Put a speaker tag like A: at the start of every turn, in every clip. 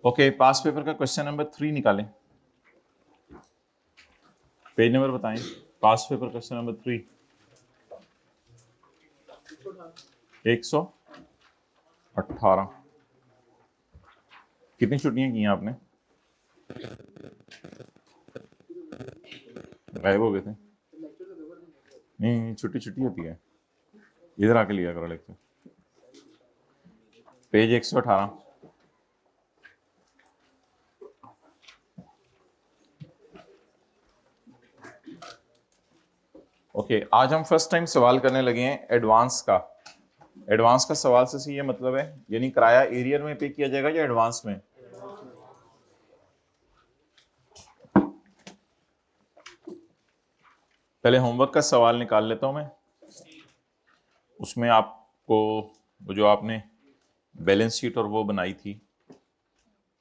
A: Okay, पास paper का question number 3 निकालें। Page number बताएं। पास पेपर क्वेश्चन नंबर 3 118। कितनी छुट्टियां की हैं आपने? गायब हो गए थे? नहीं, छुट्टी छुट्टी होती है। इधर आके लिया करो लेक्चर। पेज 118। ओके, आज हम फर्स्ट टाइम सवाल करने लगे हैं एडवांस का। एडवांस का सवाल से ये मतलब है, यानी किराया एरियर में पे किया जाएगा या एडवांस में? पहले होमवर्क का सवाल निकाल लेता हूं मैं। उसमें आपको वो जो आपने बैलेंस शीट और वो बनाई थी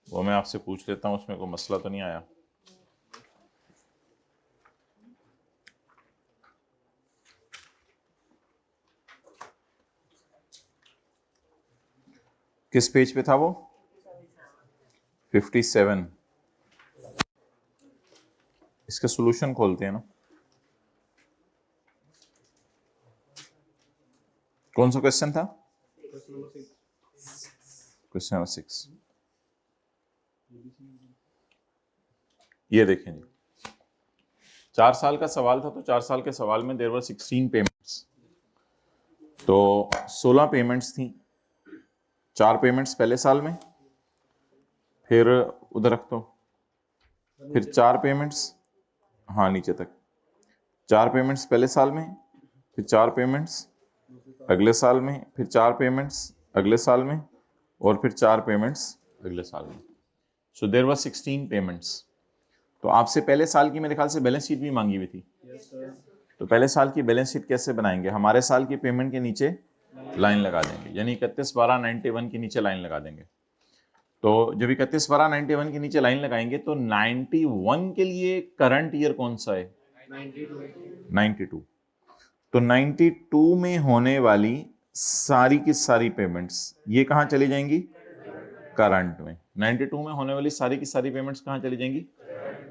A: वो मैं आपसे पूछ लेता हूं, उसमें कोई मसला तो नहीं आया? किस पेज पे था वो? 57। इसका सॉल्यूशन खोलते हैं ना। कौन सा क्वेश्चन था? Question number 6। ये देखें जी, 4 साल का सवाल था, तो 4 साल के सवाल में देयर वर 16 पेमेंट्स। तो 16 पेमेंट्स थी। 4 पेमेंट्स पहले साल में, फिर उधर रख दो, फिर 4 पेमेंट्स, हाँ नीचे तक, 4 पेमेंट्स पहले साल में, फिर 4 पेमेंट्स अगले साल में, फिर 4 पेमेंट्स अगले साल में, और फिर 4 पेमेंट्स अगले साल में। So there were 16 payments. तो आपसे पहले साल की मेरे ख्याल से बैलेंस शीट भी मांगी हुई थी। तो पहले साल की बैलेंस शीट कैसे बनाएंगे? हमारे साल की पेमेंट के नीचे लाइन लगा देंगे, यानी 31/12/91 के नीचे लाइन लगा देंगे। तो जब 31/12/91 के नीचे लाइन लगाएंगे तो 91 के लिए करंट ईयर कौन सा है? 92। तो 92 में होने वाली सारी की सारी पेमेंट्स ये कहां चली जाएंगी? करंट में। 92 में होने वाली सारी की सारी पेमेंट्स कहां चली जाएंगी?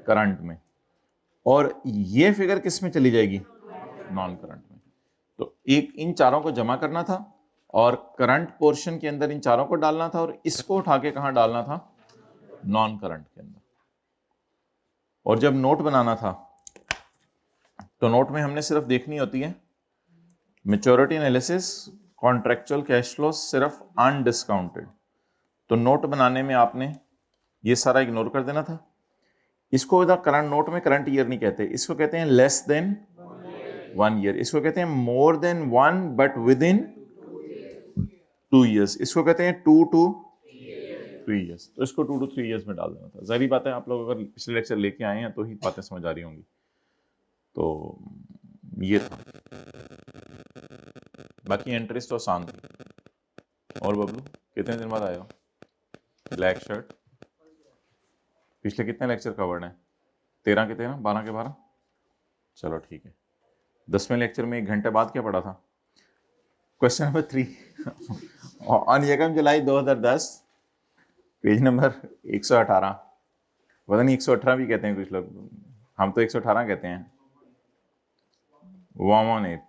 A: करंट में। और ये फिगर किस में चली जाएगी? नॉन करंट में। तो एक इन चारों को जमा करना था और करंट पोर्शन के अंदर इन चारों को डालना था, और इसको उठा के कहां डालना था? नॉन करंट के अंदर। और जब नोट बनाना था तो नोट में हमने सिर्फ देखनी होती है maturity analysis, contractual cash flow, सिर्फ अनडिस्काउंटेड। तो नोट बनाने में आपने ये सारा इग्नोर कर देना था। इसको इधर करंट नोट में करंट ईयर नहीं कहते, इसको कहते हैं लेस देन 1 ईयर। इसको कहते हैं more than 1 but with in 2 years. इसको कहते हैं 2 to 3 ईयर्स। तो इसको 2 to 3 ईयर्स में डाल देना था। जाहिर बात है, आप लोग अगर पिछले लेक्चर लेके आए हैं तो ही बातें समझ आ रही होंगी। तो ये था, बाकी एंट्रीज तो आसान थी। और बबलू कितने दिन बाद आए हो? Black shirt. पिछले कितने लेक्चर कवर्ड हैं? 13 के 13, 12 के 12। चलो ठीक है। 10वें लेक्चर में 1 घंटे बाद क्या पढ़ा था? क्वेश्चन नंबर 3 ऑन यकम जुलाई 2010, पेज नंबर 118। पता नहीं 118 भी कहते हैं कुछ लोग, हम तो 118 कहते हैं। 118।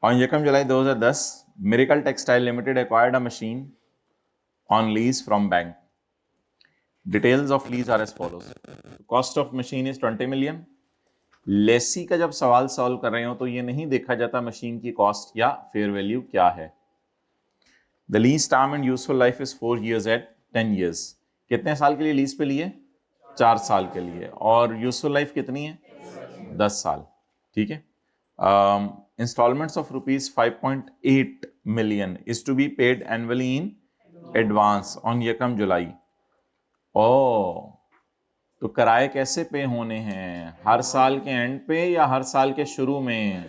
A: On Yekam July 2010, Miracle Textile Limited acquired a machine on lease from bank. Details of lease are as follows. Cost of machine is 20 million. Lesi का जब सवाल सॉल्व कर रहे हो तो ये नहीं देखा जाता मशीन की कॉस्ट या फेयर वैल्यू क्या है। The lease term and useful life is 4 years at 10 years. कितने साल के लिए लीज पे लिए? 4 साल के लिए। और यूजफुल लाइफ कितनी है? 10 साल। ठीक है। Installments of rupees 5.8 million is to be paid annually in advance on Yekam July. तो किराए कैसे पे होने हैं? हर साल के एंड पे या हर साल के शुरू में?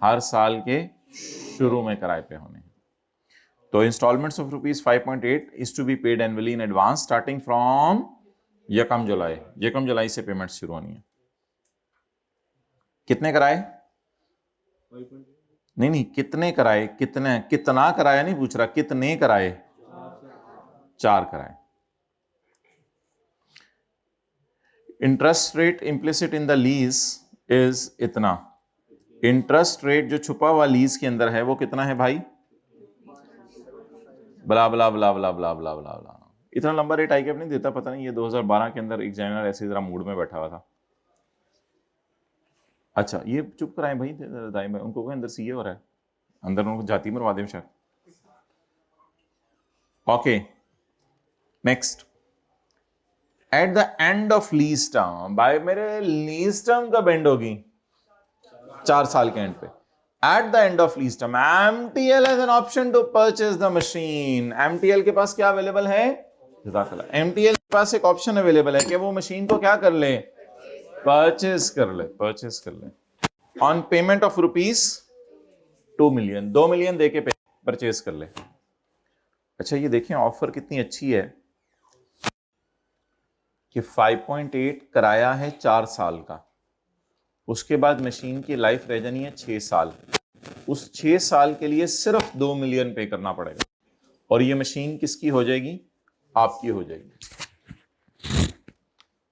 A: हर साल के शुरू में किराए पे होने हैं। तो installments of rupees 5.8 is to be paid annually in advance starting from यकम जुलाई से पेमेंट शुरू होनी है। कितने कराए? नहीं, कितने कराए, कितना कराया नहीं पूछ रहा, कितने कराए? 4 कराए। Interest rate implicit in the lease is इतना। इंटरेस्ट रेट जो छुपा हुआ लीज के अंदर है वो कितना है भाई? बला बला बला बला बला बला बला बला। इतना लंबा रेट आई कैप नहीं देता, पता नहीं ये 2012 के अंदर एग्जामिनर ऐसे जरा मूड में बैठा हुआ था। अच्छा ये चुप कराएं भाई, दाई में उनको अंदर सीए हो रहा है, अंदर उनको जाति मरवा दें शायद। Okay next, eight the end of lease term, भाई मेरे लीज टर्म कब एंड होगी? 4 साल के एंड पे। At the end of lease term MTL has an option to purchase the machine. MTL के पास क्या अवेलेबल है? एमटीएल के पास एक ऑप्शन अवेलेबल है कि वो मशीन को क्या कर ले? परचेज कर ले on payment of rupees 2 million, 2 million दे के परचेज कर ले। अच्छा ये देखें ऑफर कितनी अच्छी है कि 5.8 कराया है 4 साल का, उसके बाद मशीन की लाइफ रह जानी है 6 साल। उस 6 साल के लिए सिर्फ 2 मिलियन पे करना पड़ेगा और ये मशीन किसकी हो जाएगी? आपकी हो जाएगी।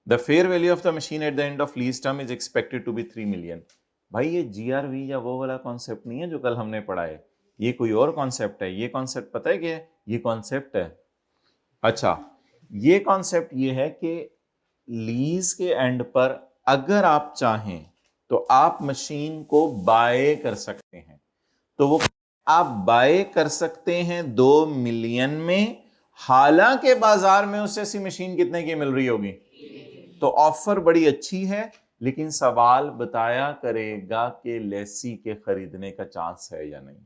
A: The fair value of the machine at the end of lease term is expected to be 3 million. भाई ये जीआरवी या वो वाला कॉन्सेप्ट नहीं है जो कल हमने पढ़ा है, ये कोई और कॉन्सेप्ट है। ये कॉन्सेप्ट पता है क्या है? ये कॉन्सेप्ट है, अच्छा ये कॉन्सेप्ट ये है कि लीज के एंड पर अगर आप चाहें तो आप मशीन को बाय कर सकते हैं, तो वो आप बाय कर सकते हैं 2 मिलियन में, हालांकि बाजार में उससे ऐसी मशीन कितने की मिल रही होगी? तो ऑफर बड़ी अच्छी है, लेकिन सवाल बताया करेगा कि लेसी के खरीदने का चांस है या नहीं।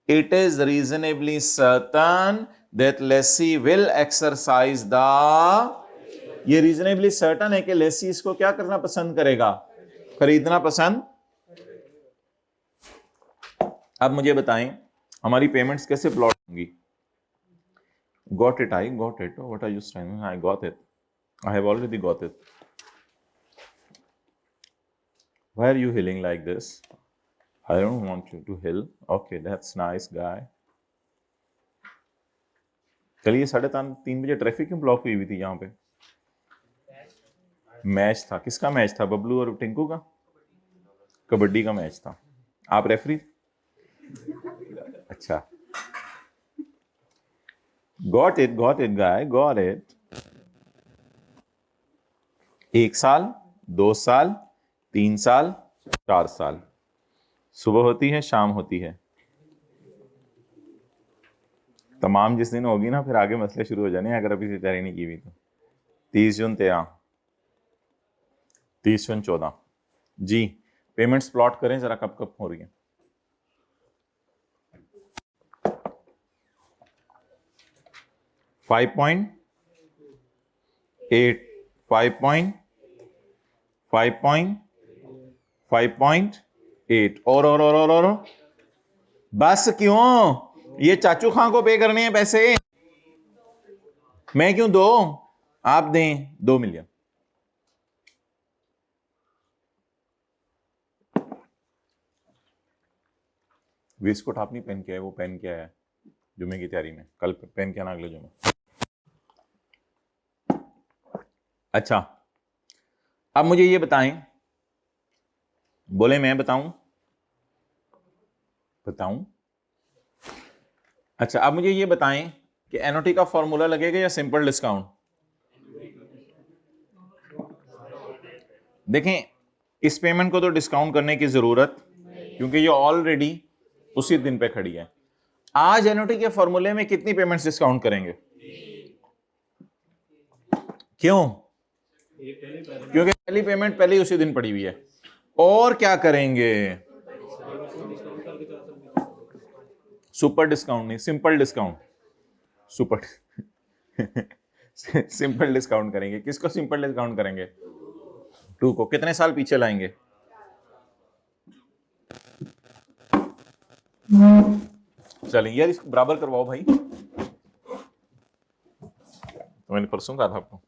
A: It is reasonably certain that lessee will exercise the, ये रीजनेबली सर्टन है कि लेसी इसको क्या करना पसंद करेगा? खरीदना पसंद। अब मुझे बताएं हमारी पेमेंट्स कैसे प्लॉट होंगी? Got it, I got it. What are you saying? I got it. I have already got it. Why are you hilling like this? I don't want you to hill. Okay, that's nice guy. चलिए 3:30 बजे traffic क्यों block हुई थी यहाँ पे? Match था, किसका match था? बबलू और टिंकू का कबड्डी का मैच था। आप रेफरी? अच्छा, got it guy, got it. 1 साल, 2 साल, 3 साल, 4 साल, सुबह होती है शाम होती है, तमाम जिस दिन होगी ना फिर आगे मसले शुरू हो जाने हैं अगर अभी से तैयारी नहीं की हुई तो। 30 जून 13, 30 जून 14 जी। पेमेंट्स प्लॉट करें जरा कब कब हो रही है। $5.8, 5.8 और बस क्यों? ये चाचू खां को पे करने हैं पैसे, मैं क्यों दो? आप दें 2 मिलियन। वेस्टकोट आप नहीं पहन के आए, वो पहन के आया जुमे की तैयारी में, कल पहन के आना अगले जुमे। अच्छा अब मुझे ये बताएं, बोले मैं बताऊं? अच्छा अब मुझे ये बताएं कि एनओटी का फॉर्मूला लगेगा या सिंपल डिस्काउंट? देखें इस पेमेंट को तो डिस्काउंट करने की जरूरत, क्योंकि ये ऑलरेडी उसी दिन पे खड़ी है। आज एनओटी के फॉर्मूले में कितनी पेमेंट्स डिस्काउंट करेंगे? क्यों? क्योंकि पहली पेमेंट पहले ही उसी दिन पड़ी हुई है। और क्या करेंगे? सुपर डिस्काउंट नहीं, simple discount. Super simple discount करेंगे। किसको सिंपल डिस्काउंट करेंगे? 2 को। कितने साल पीछे लाएंगे? चलें यार इसको बराबर करवाओ भाई, तो मैंने परसों कहा था आपको।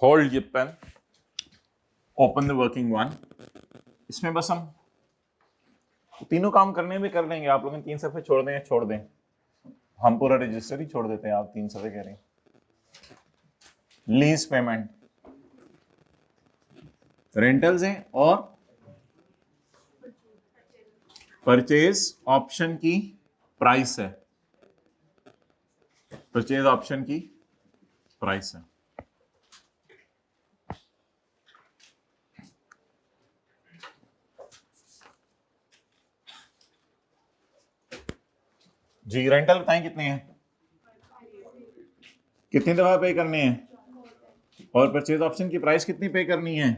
A: होल्ड ये pen, open the working one. इसमें बस हम तीनों काम करने भी कर लेंगे। आप लोग 3 सफ़े छोड़ दें, हम पूरा रजिस्टर ही छोड़ देते हैं। आप 3 सफ़े कह रहे हैं। लीज पेमेंट, रेंटल्स हैं और परचेज ऑप्शन की प्राइस है। परचेज ऑप्शन की प्राइस है। जी रेंटल बताएं कितने हैं, कितनी दफा पे करने हैं, और परचेज ऑप्शन की प्राइस कितनी पे करनी है।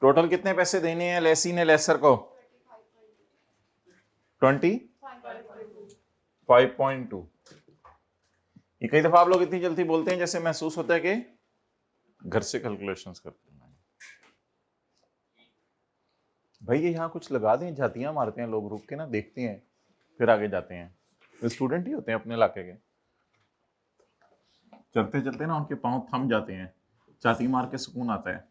A: टोटल कितने पैसे देने हैं लेसी ने लेसर को? 25.2। ये कई दफा आप लोग इतनी जल्दी बोलते हैं जैसे महसूस होता है कि घर से कैलकुलेशंस करते हैं। भाई ये यहाँ कुछ लगा दें, झातियां मारते हैं लोग, रुक के ना देखते हैं फिर आगे जाते हैं। तो स्टूडेंट ही होते हैं अपने इलाके के, चलते चलते ना उनके पांव थम जाते हैं, छाती मार के सुकून आता है।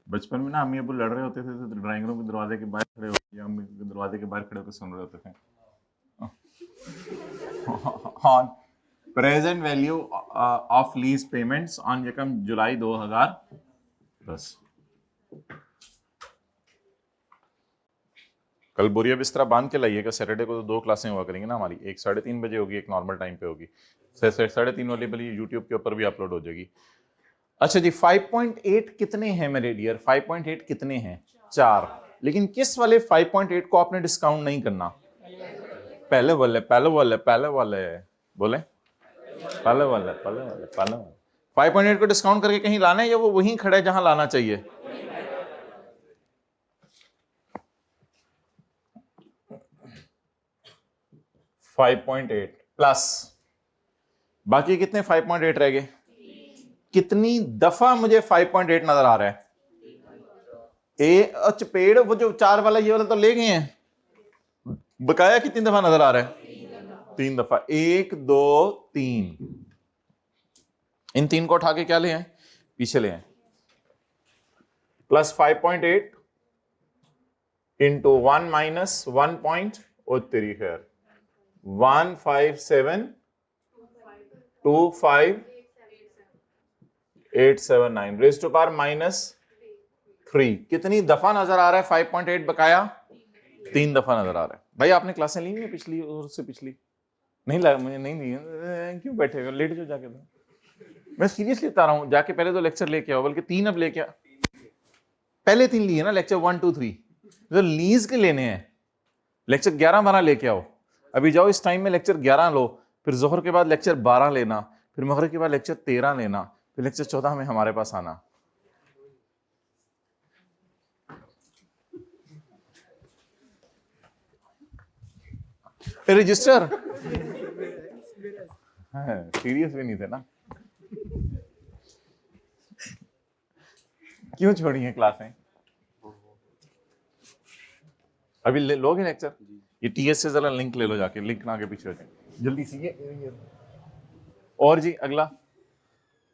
A: बचपन में ना अम्मी अबू लड़ रहे होते थे तो ड्राइंग रूम के दरवाजे के बाहर खड़े होकर, या अम्मी के दरवाजे के बाहर खड़े होकर सुन रहे होते थे। हाँ, present value of lease payments on यकम जुलाई 2010। कल बोरिया बिस्तरा बांध के लाइएगा। सैटरडे को तो 2 क्लासें हुआ करेंगी ना हमारी, एक 3:30 बजे होगी, एक नॉर्मल टाइम पे होगी। 3:30 वाली बल्कि यूट्यूब के ऊपर भी अपलोड हो जाएगी। अच्छा जी, 5.8 कितने हैं मेरे डियर? 5.8 कितने हैं? 4। लेकिन किस वाले 5.8 को आपने डिस्काउंट नहीं करना? पहले वाले बोले, पहले वाले 5.8 को डिस्काउंट करके कहीं लाना है या वो वहीं खड़ा है जहां लाना चाहिए? $5.8 प्लस बाकी कितने 5.8 रह गए? कितनी दफा मुझे 5.8 नजर आ रहा है? अच्छा पेड़ वो जो 4 वाला ये वाला तो ले गए हैं, बकाया कितनी दफा नजर आ रहा है? 3 दफा। 1 2 3, इन 3 को उठा के क्या ले आए? पीछे ले आए। प्लस 5.8 इंटू 1 माइनस 1 पॉइंट ओ तेरी खैर 15725,879 रेज़ टू पावर -3। कितनी दफा नजर आ रहा है 5.8 बकाया? 3 दफा नजर आ रहा है। भाई आपने क्लासें ली है पिछली और उससे पिछली? नहीं ला, मुझे नहीं ली। क्यों बैठे हो? लेट जो जाके। तो मैं सीरियसली बता रहा हूँ, जाके पहले तो लेक्चर लेके आओ, बल्कि 3 अब लेके आओ। पहले 3 लिए ना, लेक्चर 1 2 3 जो लीज के लेने हैं। लेक्चर 11 12 लेके आओ। अभी जाओ इस टाइम में लेक्चर 11 लो, फिर जोहर के बाद लेक्चर 12 लेना, फिर मगरिब के बाद लेक्चर 13 लेना, फिर लेक्चर 14 में हमारे पास आना। रजिस्टर सीरियस भी नहीं थे ना, क्यों छोड़ी है क्लासें? अभी लोगे लेक्चर? ये टीएस से जरा लिंक ले लो जाके, लिंक ना आगे पीछे हो जाए जल्दी से। ये और जी अगला,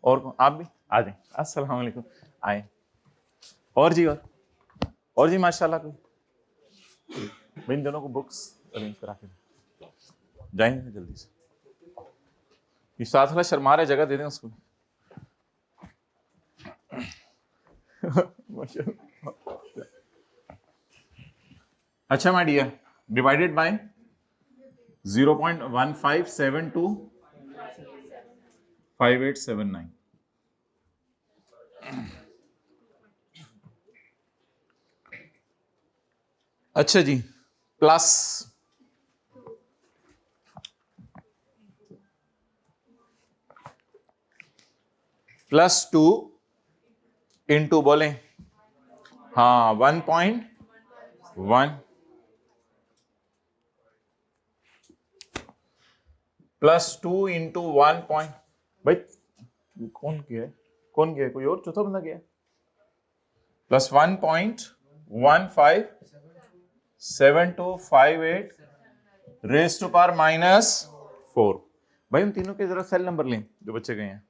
A: और आप भी आ जाए। अस्सलाम वालेकुम, आए। और जी और जी माशाल्लाह। कोई इन दोनों को बुक्स अरेंज करा के जाएंगे जल्दी से। ये साथ वाला शर्मा रहा, जगह दे दें उसको। अच्छा माय डियर, डिवाइडेड बाय 0.15725879। अच्छा जी, प्लस +2 इंटू बोले, हाँ 1.1 +2 इंटू 1 पॉइंट। भाई कौन गया? कोई और चौथा बंदा गया? Plus 1.157258 raise to power -4। भाई उन तीनों के जरा सेल नंबर लें जो बच्चे गए हैं,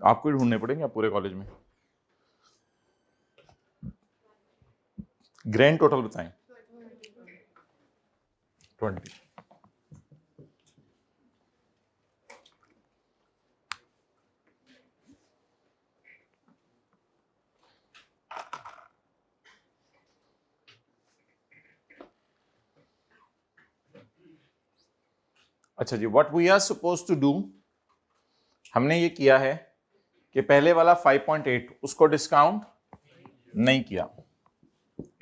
A: आपको ही ढूंढने पड़ेंगे आप पूरे कॉलेज में। ग्रैंड टोटल बताएं। 20। अच्छा जी, what we are suppose to do, हमने ये किया है कि पहले वाला 5.8 उसको डिस्काउंट नहीं किया,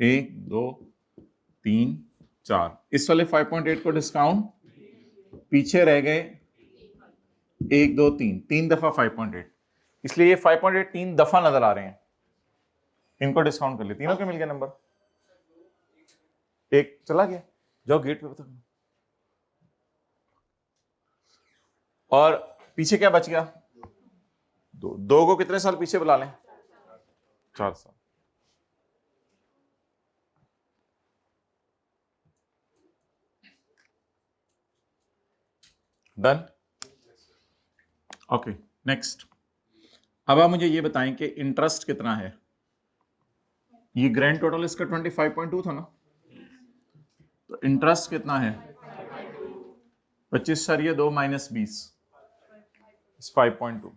A: 1 2 3 4, इस वाले 5.8 को डिस्काउंट, पीछे रह गए 1 2 3, 3 दफा 5.8, इसलिए ये 5.8 3 दफा नजर आ रहे हैं, इनको डिस्काउंट कर लिए, तीनों के मिल गए नंबर, एक चला गया, जाओ गेट पे बता। और पीछे क्या बच गया, दो को कितने साल पीछे बुला लें, 4 साल। Done, okay next. अब आप मुझे ये बताएं कि इंटरेस्ट कितना है, ये ग्रैंड टोटल इसका 25.2 था ना, तो इंटरेस्ट कितना है 25 सर ये 2 minus 20 5.2।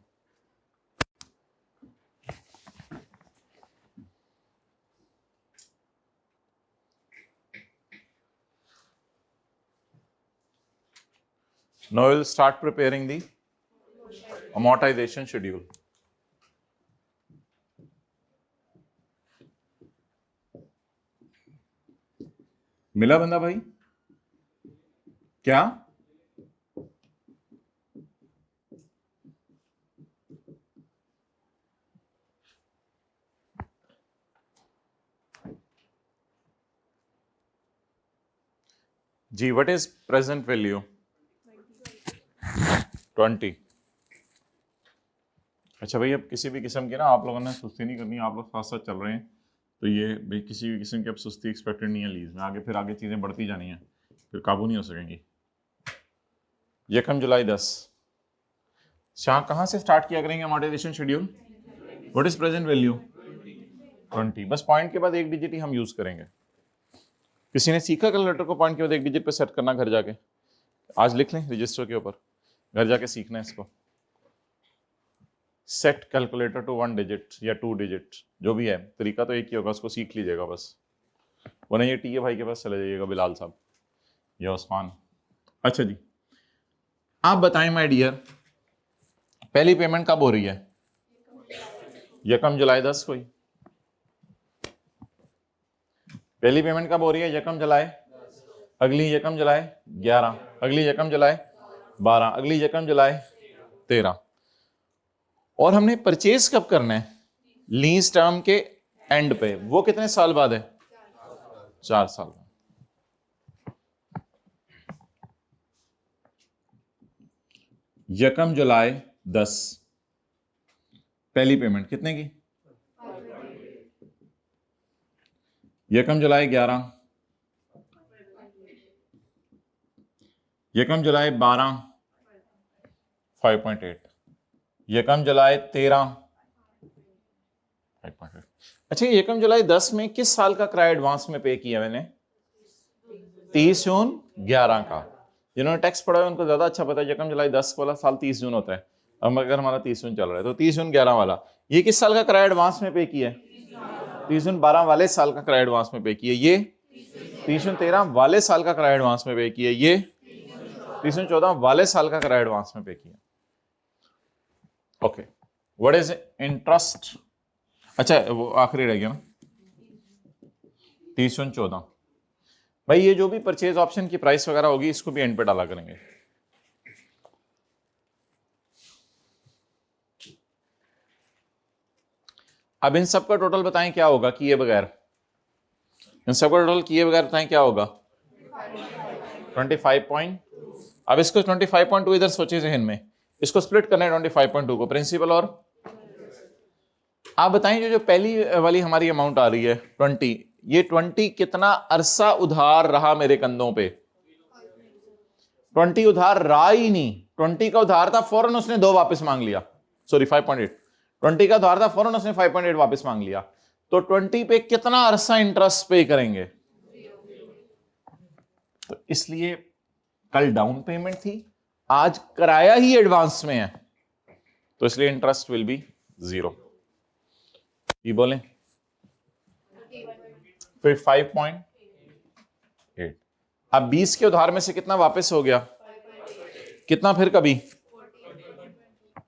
A: Now we'll start preparing the amortization schedule. मिला बंदा भाई क्या? जी, what is present value? 20। अच्छा भाई, अब किसी भी किस्म की ना आप लोगों ने सुस्ती नहीं करनी, आप लोग साथ साथ चल रहे हैं, तो ये भाई किसी भी किस्म की अब सुस्ती एक्सपेक्टेड नहीं है लीज में, आगे फिर आगे चीज़ें बढ़ती जानी है, फिर काबू नहीं हो सकेंगी। यकम जुलाई 10, शाह कहाँ से स्टार्ट किया करेंगे amortisation schedule? What is present value? 20। बस पॉइंट के बाद एक डिजिट ही हम यूज करेंगे। किसी ने सीखा कैलकुलेटर को पॉइंट के बाद एक डिजिट पे सेट करना घर जाके? आज लिख लें रजिस्टर के ऊपर, घर जाके सीखना है इसको। सेट कैलकुलेटर टू 1 डिजिट या 2 डिजिट, जो भी है तरीका तो एक ही होगा, उसको सीख लीजिएगा बस, वरना ये टीए भाई के पास चले जाइएगा, बिलाल साहब या उस्मान। अच्छा जी, आप बताएं माय डियर, पहली पेमेंट कब हो रही है? यकम जुलाई 10 को ही। पहली पेमेंट कब हो रही है? यकम जुलाई। अगली यकम जुलाई 11, अगली यकम जुलाई 12, अगली यकम जुलाई 13। और हमने परचेज कब करना है? लीज टर्म के एंड पे, वो कितने साल बाद है? 4 साल बाद। यकम जुलाई 10, पहली पेमेंट कितने की? यकम जुलाई 11, यकम जुलाई 12 5.8, यकम जुलाई 13 5.8। अच्छा, यकम जुलाई 10 में किस साल का किराया एडवांस में पे किया मैंने? 30 जून 11 का। जिन्होंने टैक्स पढ़ा है उनको ज्यादा अच्छा पता है, यकम जुलाई 10 वाला साल 30 जून होता है। अब अगर हमारा 30 जून चल रहा है तो 30 जून 11 वाला, ये किस साल का किराया एडवांस में पे किया है? 30 जून 12 वाले साल का किराया एडवांस में पे किया। ये 30 जून 13 वाले साल का किराया एडवांस में पे किया। ये 30 जून 14 वाले साल का किराया एडवांस में पे किया। Okay, what is interest? अच्छा वो आखिरी रह गया ना, 30 जून 14। भाई ये जो भी परचेज ऑप्शन की प्राइस वगैरह होगी इसको भी एंड पे डाला करेंगे। अब इन सब का टोटल बताएं क्या होगा किए बगैर, इन सब का टोटल किए बगैर बताएं क्या होगा? 25 पॉइंट। अब इसको 25.2 इधर सोचे जहन में, इसको स्प्लिट करना है 25.2 को, प्रिंसिपल और आप बताएं जो पहली वाली हमारी अमाउंट आ रही है 20, ये 20 कितना अरसा उधार रहा मेरे कंधों पे? 20 उधार रहा ही नहीं, 20 का उधार था, फौरन उसने 2 वापस मांग लिया, सॉरी 5.8, 20 का उधार था, फौरन उसने 5.8 वापस मांग लिया, तो 20 पे कितना अरसा इंटरेस्ट पे करेंगे? तो इसलिए कल डाउन पेमेंट थी, आज कराया ही एडवांस में है, तो इसलिए इंटरेस्ट विल बी 0। ये बोलें फिर 5.8, अब 20 के उधार में से कितना वापस हो गया, कितना फिर कभी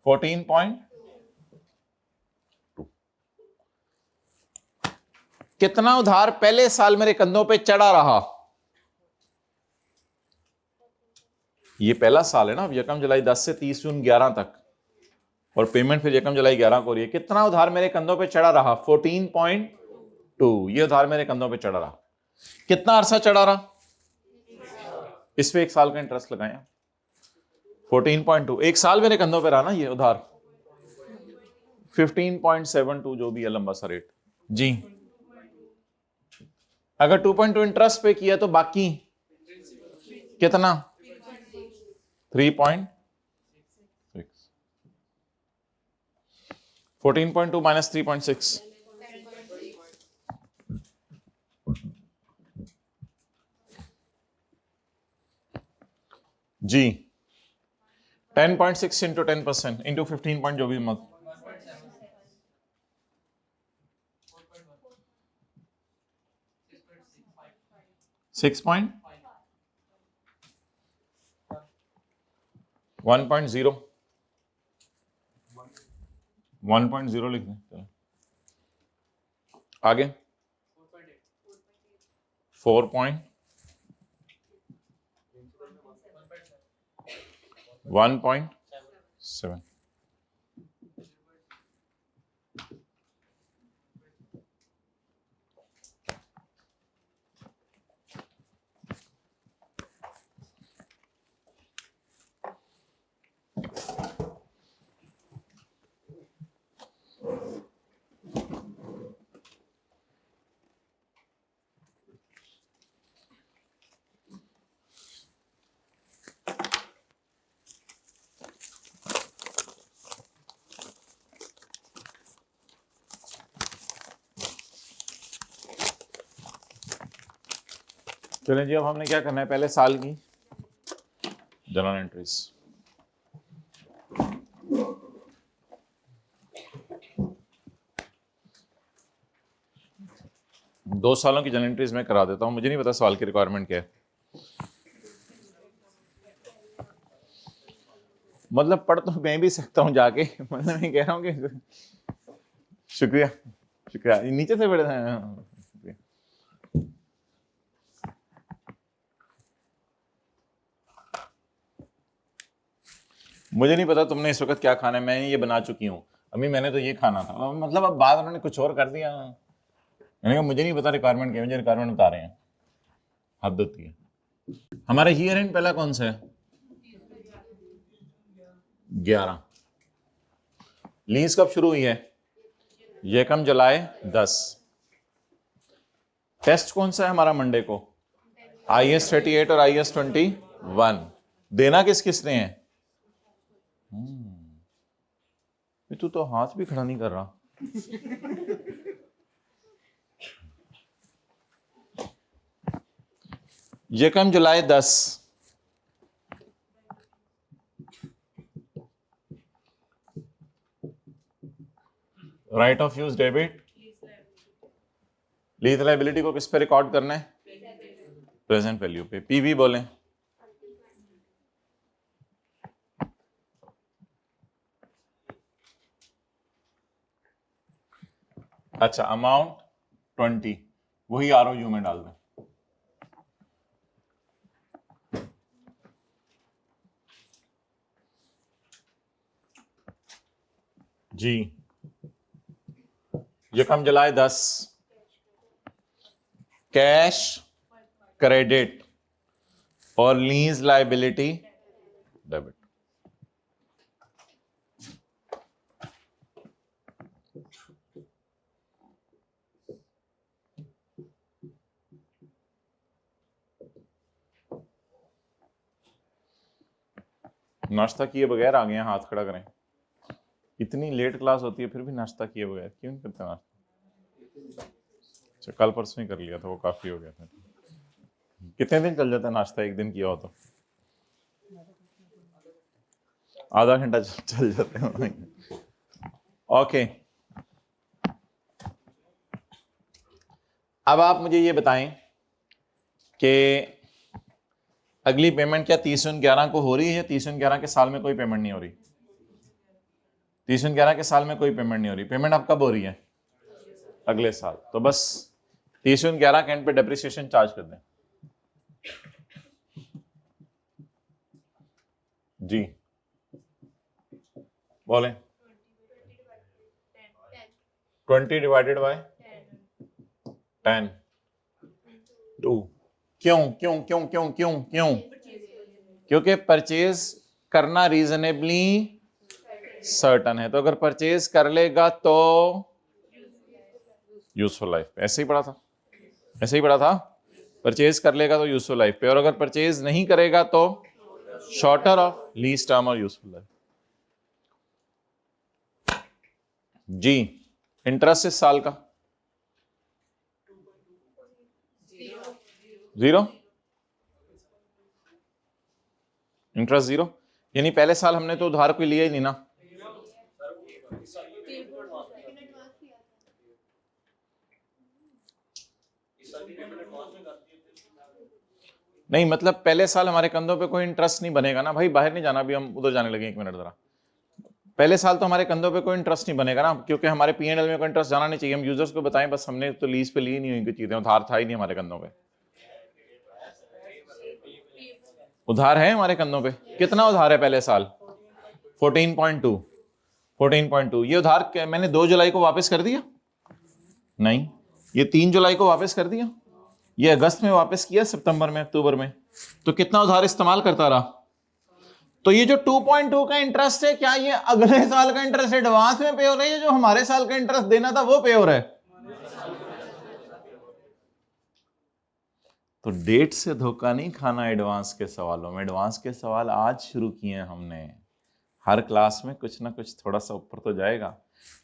A: 14.2। कितना उधार पहले साल मेरे कंधों पे चढ़ा रहा, ये पहला साल है ना, यकम जुलाई 10 से 30 जून 11 तक, और पेमेंट फिर यकम जुलाई 11 को हो रही है। कितना उधार मेरे कंधों पे चढ़ा रहा, 14.2, ये उधार मेरे कंधों पे चढ़ा रहा। कितना अरसा चढ़ा रहा, इस पे 1 साल का इंटरेस्ट लगाया, 14.2, 1 साल मेरे कंधों पे रहा ना ये उधार, 15.72 जो भी है लंबा सा रेट जी। अगर 2.2 इंटरेस्ट पे किया तो बाकी कितना, 3.6, 14.2 माइनस 3.6, जी 10.6 इंटू 10% इंटू 15 पॉइंट जो भी मत 6.1.0 1.0 लिख दें, चलो आगे 4.1.7, चलें जी। अब हमने क्या करना है, पहले साल की जर्नल एंट्रीज, दो सालों की जर्नल एंट्रीज मैं करा देता हूं, मुझे नहीं पता सवाल की रिक्वायरमेंट क्या है, मतलब पढ़ तो मैं भी सकता हूं जाके, मतलब मैं कह रहा हूं कि शुक्रिया शुक्रिया, नीचे से पढ़े थे। मुझे नहीं पता तुमने इस वक्त क्या खाना है, मैं ये बना चुकी हूँ अम्मी, मैंने तो ये खाना था, मतलब अब बाद उन्होंने कुछ और कर दिया, मैंने कहा मुझे नहीं पता रिक्वायरमेंट क्या, मुझे रिक्वायरमेंट बता रहे हैं, हद होती है। हमारा ईयर एंड पहला कौन सा है, 11, लीज कब शुरू हुई है, यकम जुलाई 10, टेस्ट कौन सा है हमारा मंडे को, IS-38 और IS-21, देना किस किस ने है, तू तो हाथ भी खड़ा नहीं कर रहा, यकम जुलाई 10, right of use debit, lease liability को किस पे रिकॉर्ड करना है, प्रेजेंट वैल्यू पे, पीवी बोलें, अच्छा अमाउंट 20, वही ROU में डाल दें, जी यकम जुलाई 10, कैश क्रेडिट और लीज लायबिलिटी डेबिट, नाश्ता किए बगैर आ गए हैं, हाथ खड़ा करें। इतनी लेट क्लास होती है फिर भी नाश्ता किए बगैर क्यों नहीं करते नाश्ता? अच्छा, कल परसों ही कर लिया था, वो काफी हो गया था। कितने दिन चल जाता है नाश्ता एक दिन किया हो तो? आधा घंटा चल जाते हैं। ओके, अब आप मुझे ये बताएं कि अगली पेमेंट क्या 30/11 को हो रही है? 30/11 के साल में कोई पेमेंट नहीं हो रही। 30/11 के साल में कोई पेमेंट नहीं हो रही। पेमेंट अब कब हो रही है? अगले साल। तो बस 30/11 के एंड पे डेप्रिसिएशन चार्ज कर दें। जी बोलें। 20 डिवाइडेड बाय 10 2। क्यों क्यों क्यों क्यों क्यों क्यों? क्योंकि परचेज करना रीजनेबली सर्टन है। तो अगर परचेज कर लेगा तो यूजफुल लाइफ पे। ऐसे ही पढ़ा था, ऐसे ही पढ़ा था। परचेज कर लेगा तो यूजफुल लाइफ पे, और अगर परचेज नहीं करेगा तो शॉर्टर ऑफ लीज टर्म और यूजफुल लाइफ। जी, इंटरेस्ट इस साल का 0, इंटरेस्ट 0, यानी पहले साल हमने तो उधार कोई लिया ही नहीं ना। नहीं, मतलब पहले साल हमारे कंधों पे कोई इंटरेस्ट नहीं बनेगा ना भाई। बाहर नहीं जाना, अभी हम उधर जाने लगे, 1 मिनट जरा। पहले साल तो हमारे कंधों पे कोई इंटरेस्ट नहीं बनेगा ना, क्योंकि हमारे P&L में कोई इंटरेस्ट जाना नहीं चाहिए। हम यूजर्स को बताएं बस, हमने तो लीज पे ली नहीं हुई चीजें, उधार था ही नहीं हमारे कंधों पे। उधार है हमारे कंधों पे। कितना उधार है पहले साल? 14.2। 14.2। ये उधार मैंने 2 जुलाई को वापस कर दिया? नहीं। ये 3 जुलाई को वापस कर दिया? ये अगस्त में वापस किया, सितंबर में, अक्टूबर में। तो कितना उधार इस्तेमाल करता रहा? तो ये जो 2.2 का इंटरेस्ट है, क्या ये अगले साल का इंटरेस्ट एडवांस में पे हो रहा है, जो हमारे साल का इंटरेस्ट देना था वो पे हो रहा है? तो डेट से धोखा नहीं खाना एडवांस के सवालों में। एडवांस के सवाल आज शुरू किए हैं हमने। हर क्लास में कुछ ना कुछ थोड़ा सा ऊपर तो जाएगा।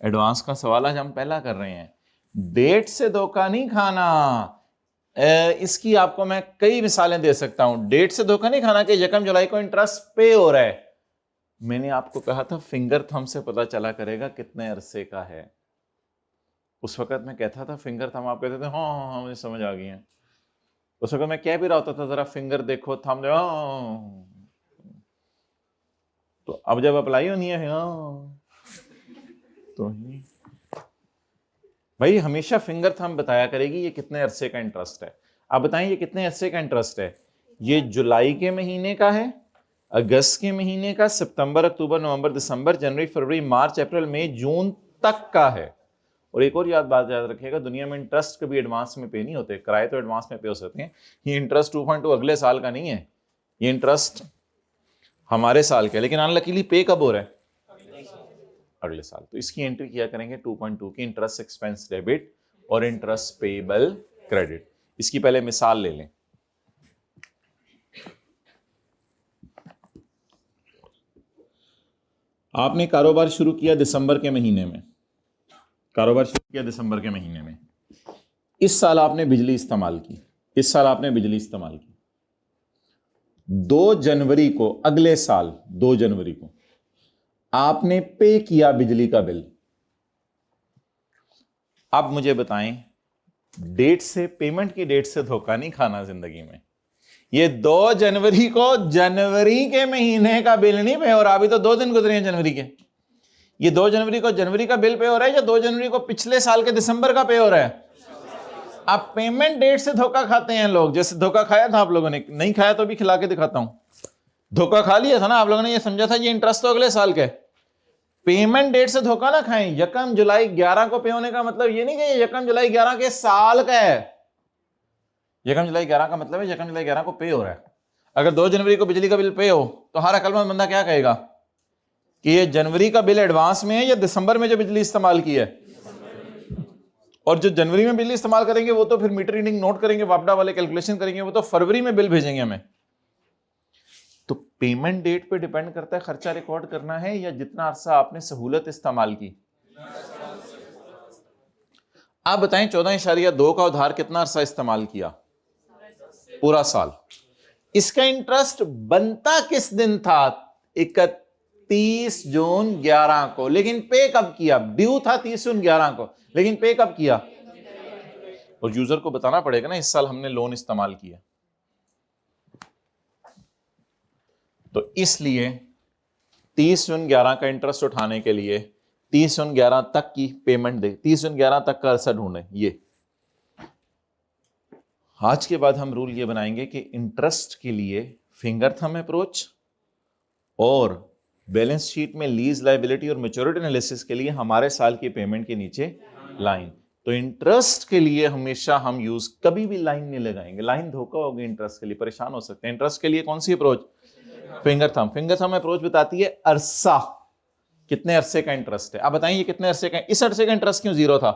A: एडवांस का सवाल आज हम पहला कर रहे हैं। डेट से धोखा नहीं खाना। इसकी आपको मैं कई मिसालें दे सकता हूं। डेट से धोखा नहीं खाना कि 1 जुलाई को इंटरेस्ट पे हो रहा है। मैंने आपको कहा था फिंगर थंब से पता चला करेगा कितने अरसे का है। उस वक्त मैं कहता था फिंगर थंब, आप कहते थे हाँ हाँ हाँ मुझे समझ आ गई है। उस वक्त मैं कह भी रहा होता था जरा फिंगर देखो, थंब देखो, हाँ। तो अब जब अप्लाई होनी है हाँ, तो ही भाई हमेशा फिंगर थंब बताया करेगी ये कितने अरसे का इंटरेस्ट है। आप बताएं ये कितने अरसे का इंटरेस्ट है? ये जुलाई के महीने का है, अगस्त के महीने का, सितंबर, अक्टूबर, नवंबर, दिसंबर, जनवरी, फरवरी, मार्च, अप्रैल, मई, जून तक का है। और एक और बात याद रखिएगा, दुनिया में इंटरेस्ट कभी एडवांस में पे नहीं होते। किराए तो एडवांस में पे हो सकते हैं। ये इंटरेस्ट 2.2 अगले साल का नहीं है, ये इंटरेस्ट हमारे साल का। लेकिन अनलकीली पे कब हो रहा है? अगले साल। तो इसकी एंट्री किया करेंगे 2.2 की, इंटरेस्ट एक्सपेंस डेबिट और इंटरेस्ट पेबल क्रेडिट। इसकी पहले मिसाल ले लें। आपने कारोबार शुरू किया दिसंबर के महीने में, कारोबार शुरू किया दिसंबर के महीने में। इस साल आपने बिजली इस्तेमाल की, इस साल आपने बिजली इस्तेमाल की। 2 जनवरी को, अगले साल 2 जनवरी को आपने पे किया बिजली का बिल। अब मुझे बताएं, डेट से, पेमेंट की डेट से धोखा नहीं खाना जिंदगी में। ये 2 जनवरी को जनवरी के महीने का बिल नहीं पे हो रहा, अभी तो 2 दिन गुजरे हैं जनवरी के। ये 2 जनवरी को जनवरी का बिल पे हो रहा है या 2 जनवरी को पिछले साल के दिसंबर का पे हो रहा है? आप पेमेंट डेट से धोखा खाते हैं लोग। जैसे धोखा खाया था आप लोगों ने, नहीं खाया तो भी खिला के दिखाता हूं। धोखा खा लिया था ना आप लोगों ने, ये समझा था ये इंटरेस्ट तो अगले साल का है। पेमेंट डेट से धोखा ना खाएं। 1 जुलाई 11 को पे होने का मतलब ये नहीं कि 1 जुलाई 11 के साल का है। 1 जुलाई 11 का मतलब है 1 जुलाई 11 को पे हो रहा है। अगर 2 जनवरी को बिजली का बिल पे हो तो हर अक्लमंद बंदा क्या कहेगा कि ये जनवरी का बिल एडवांस में है या दिसंबर में जो बिजली इस्तेमाल की है। और जो जनवरी में बिजली इस्तेमाल करेंगे वो तो फिर मीटर रीडिंग नोट करेंगे, वापडा वाले कैलकुलेशन करेंगे, वो तो फरवरी में बिल भेजेंगे हमें। तो पेमेंट डेट पे डिपेंड करता है खर्चा रिकॉर्ड करना है या जितना अरसा आपने सहूलत इस्तेमाल की। आप बताएं 14.2 का उधार कितना अरसा इस्तेमाल किया? पूरा साल। इसका इंटरेस्ट बनता किस दिन था? 31 जून 11 को, लेकिन पे कब किया? ड्यू था 30 जून 11 को, लेकिन पे कब किया? और यूजर को बताना पड़ेगा ना इस साल हमने लोन इस्तेमाल किया। तो इसलिए 30 जून 11 का इंटरेस्ट उठाने के लिए 30 जून 11 तक की पेमेंट दे, 30 जून 11 तक का अरसा ढूंढे। ये आज के बाद हम रूल ये बनाएंगे कि इंटरेस्ट के लिए फिंगर थंब अप्रोच और बैलेंस शीट में लीज लायबिलिटी और मैच्योरिटी एनालिसिस के लिए हमारे साल की पेमेंट के नीचे लाइन। तो इंटरेस्ट के लिए हमेशा हम यूज कभी भी लाइन नहीं लगाएंगे, लाइन धोखा होगी इंटरेस्ट के लिए, परेशान हो सकते हैं। इंटरेस्ट के लिए कौन सी approach? Finger thumb. Finger thumb approach बताती है अरसा, कितने अरसे का इंटरेस्ट है। आप बताइए कितने अरसे का, इस अरसे का इंटरेस्ट क्यों जीरो था?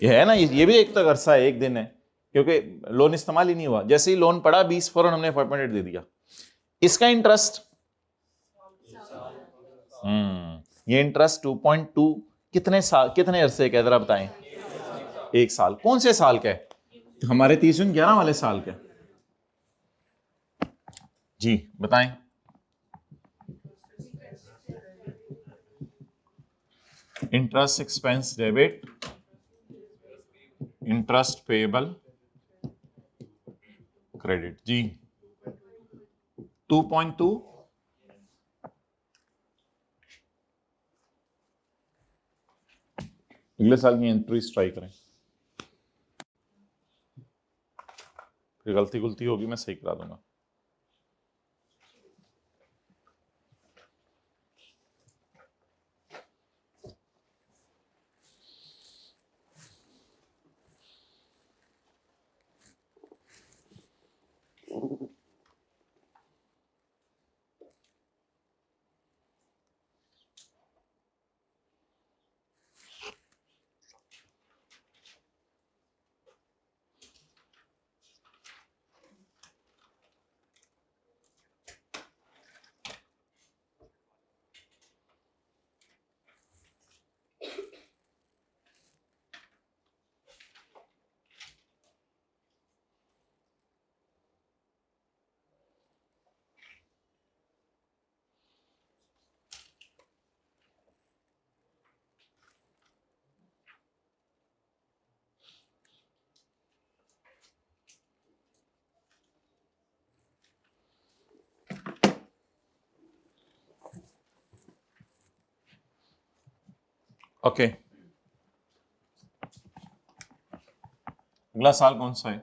A: ये है ना, ये भी एक तक अरसा है, एक दिन है, क्योंकि लोन इस्तेमाल ही नहीं हुआ। जैसे ही लोन पड़ा 20 फौरन हमने अपॉइंटमेंट दे दिया। इसका इंटरेस्ट ये इंटरेस्ट 2.2 कितने साल, कितने अरसे का? जरा बताएं। 1 साल। कौन से साल का है? हमारे 30 जून 11 वाले साल का। जी बताएं। Interest expense debit, interest payable, credit. जी 2.2 अगले साल की एंट्रीज ट्राई करें, फिर गलती गुलती होगी मैं सही करा दूंगा। ओके अगला साल कौन सा है?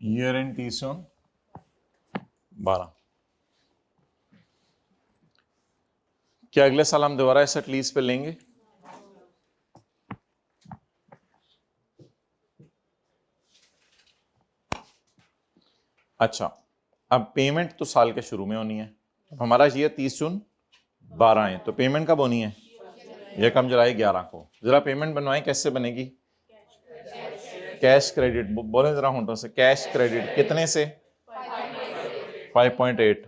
A: ईयर एंड 30 जून 12। क्या अगले साल हम दोबारा एसेट लीज पे लेंगे? अच्छा, अब पेमेंट तो साल के शुरू में होनी है। हमारा ये 30 जून 12 है, तो पेमेंट कब होनी है? ये कम जुलाई 11 को। जरा पेमेंट बनवाएं, कैसे बनेगी? कैश क्रेडिट बोले जरा होंठों से। कैश क्रेडिट कितने से? 5.8।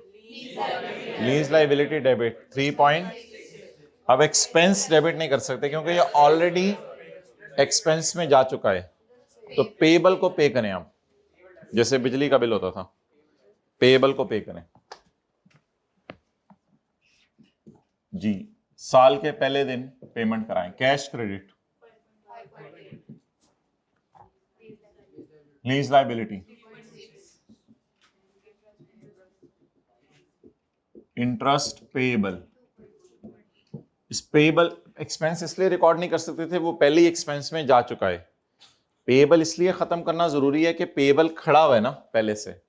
A: Lease liability debit 3. अब एक्सपेंस डेबिट नहीं कर सकते क्योंकि ये ऑलरेडी एक्सपेंस में जा चुका है। तो पेबल को पे करें आप, जैसे बिजली का बिल होता था, पेबल को पे करें। जी साल के पहले दिन पेमेंट कराएं। Cash credit, lease liability, interest payable. इस पेएबल एक्सपेंस इसलिए रिकॉर्ड नहीं कर सकते थे, वो पहले ही एक्सपेंस में जा चुका है। पेएबल इसलिए खत्म करना जरूरी है कि पेएबल खड़ा हुआ है ना पहले से,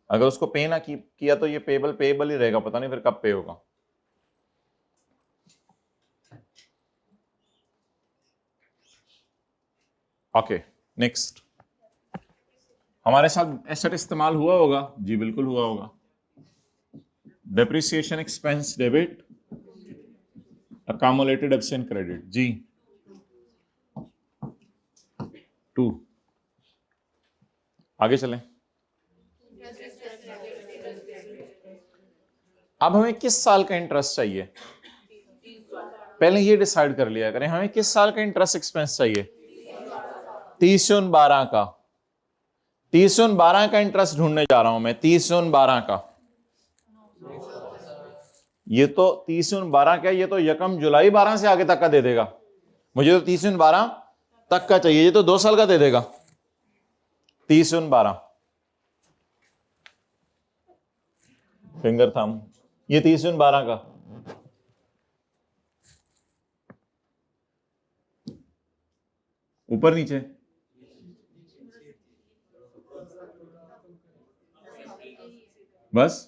A: अगर उसको पे ना किया तो ये पेएबल पेएबल ही रहेगा, पता नहीं फिर कब पे होगा। Okay next. हमारे साथ एसेट इस्तेमाल हुआ होगा? जी बिल्कुल हुआ होगा। Depreciation expense debit, accumulated absent credit. जी 2। आगे चलें। अब हमें किस साल का इंटरेस्ट चाहिए, पहले ये डिसाइड कर लिया करें, हमें किस साल का इंटरेस्ट एक्सपेंस चाहिए, 30/12 का। 30/12 का इंटरेस्ट ढूंढने जा रहा हूं मैं, 30/12 का। ये तो 30/12 क्या, ये तो यकम जुलाई 12 से आगे तक का दे देगा। मुझे तो 30/12 तक का चाहिए, ये तो 2 साल का दे देगा। 30/12 फिंगर थंब, ये 30/12 का। ऊपर नीचे, बस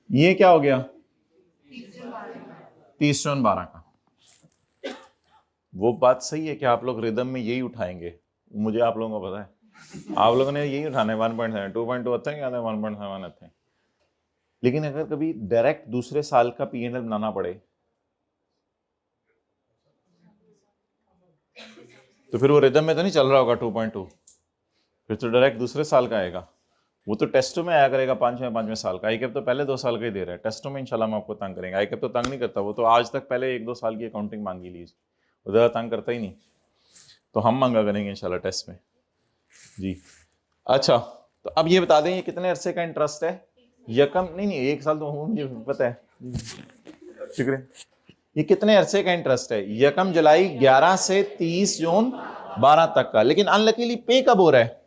A: ये क्या हो गया, 30/12 का। वो बात सही है कि आप लोग रिदम में यही उठाएंगे, मुझे आप लोगों को पता है, आप लोगों ने यही उठाना है। 1.7 2.2 अच्छा है, 1.7 अच्छा है। लेकिन अगर कभी डायरेक्ट दूसरे साल का P&L बनाना पड़े तो फिर वो रिदम में तो नहीं चल रहा होगा 2.2, फिर तो डायरेक्ट दूसरे साल का आएगा। वो तो टेस्टों में आया करेगा 5वें साल का। आईकेप तो पहले 2 साल का ही दे रहा है, टेस्टों में इंशाल्लाह हम आपको तंग करेंगे। आईकेप तो तंग नहीं करता, वो तो आज तक पहले 1-2 साल की अकाउंटिंग मांगी ली, वो ज़्यादा तंग करता ही नहीं। तो हम मांगा करेंगे इंशाल्लाह टेस्ट में जी। अच्छा, तो अब ये बता दें ये कितने अरसे का इंटरेस्ट है, यकम नहीं 1 साल तो मुझे पता है, शुक्रिया। ये कितने अरसे का इंटरेस्ट है, यकम जुलाई 11 से 30 जून 12 तक का। लेकिन अनलकीली पे कब हो रहा है,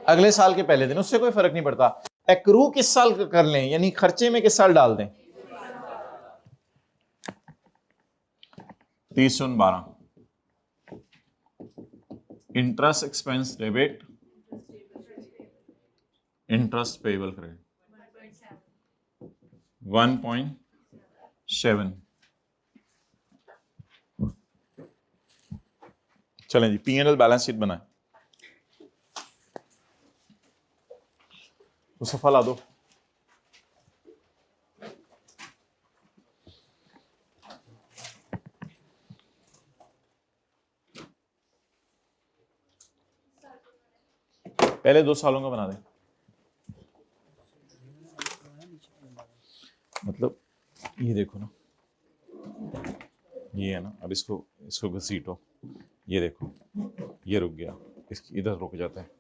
A: अगले साल के पहले दिन, उससे कोई फर्क नहीं पड़ता। एक्रू किस साल का कर लें, यानी खर्चे में किस साल डाल दें, 30/12। Interest expense debit, interest payable credit 1.7। चलें जी, P&L बैलेंस शीट बनाए, तो सफा ला दो। पहले 2 सालों का बना दें, मतलब ये देखो ना, ये है ना, अब इसको इसको घसीटो, ये देखो ये रुक गया, इधर रुक जाता है,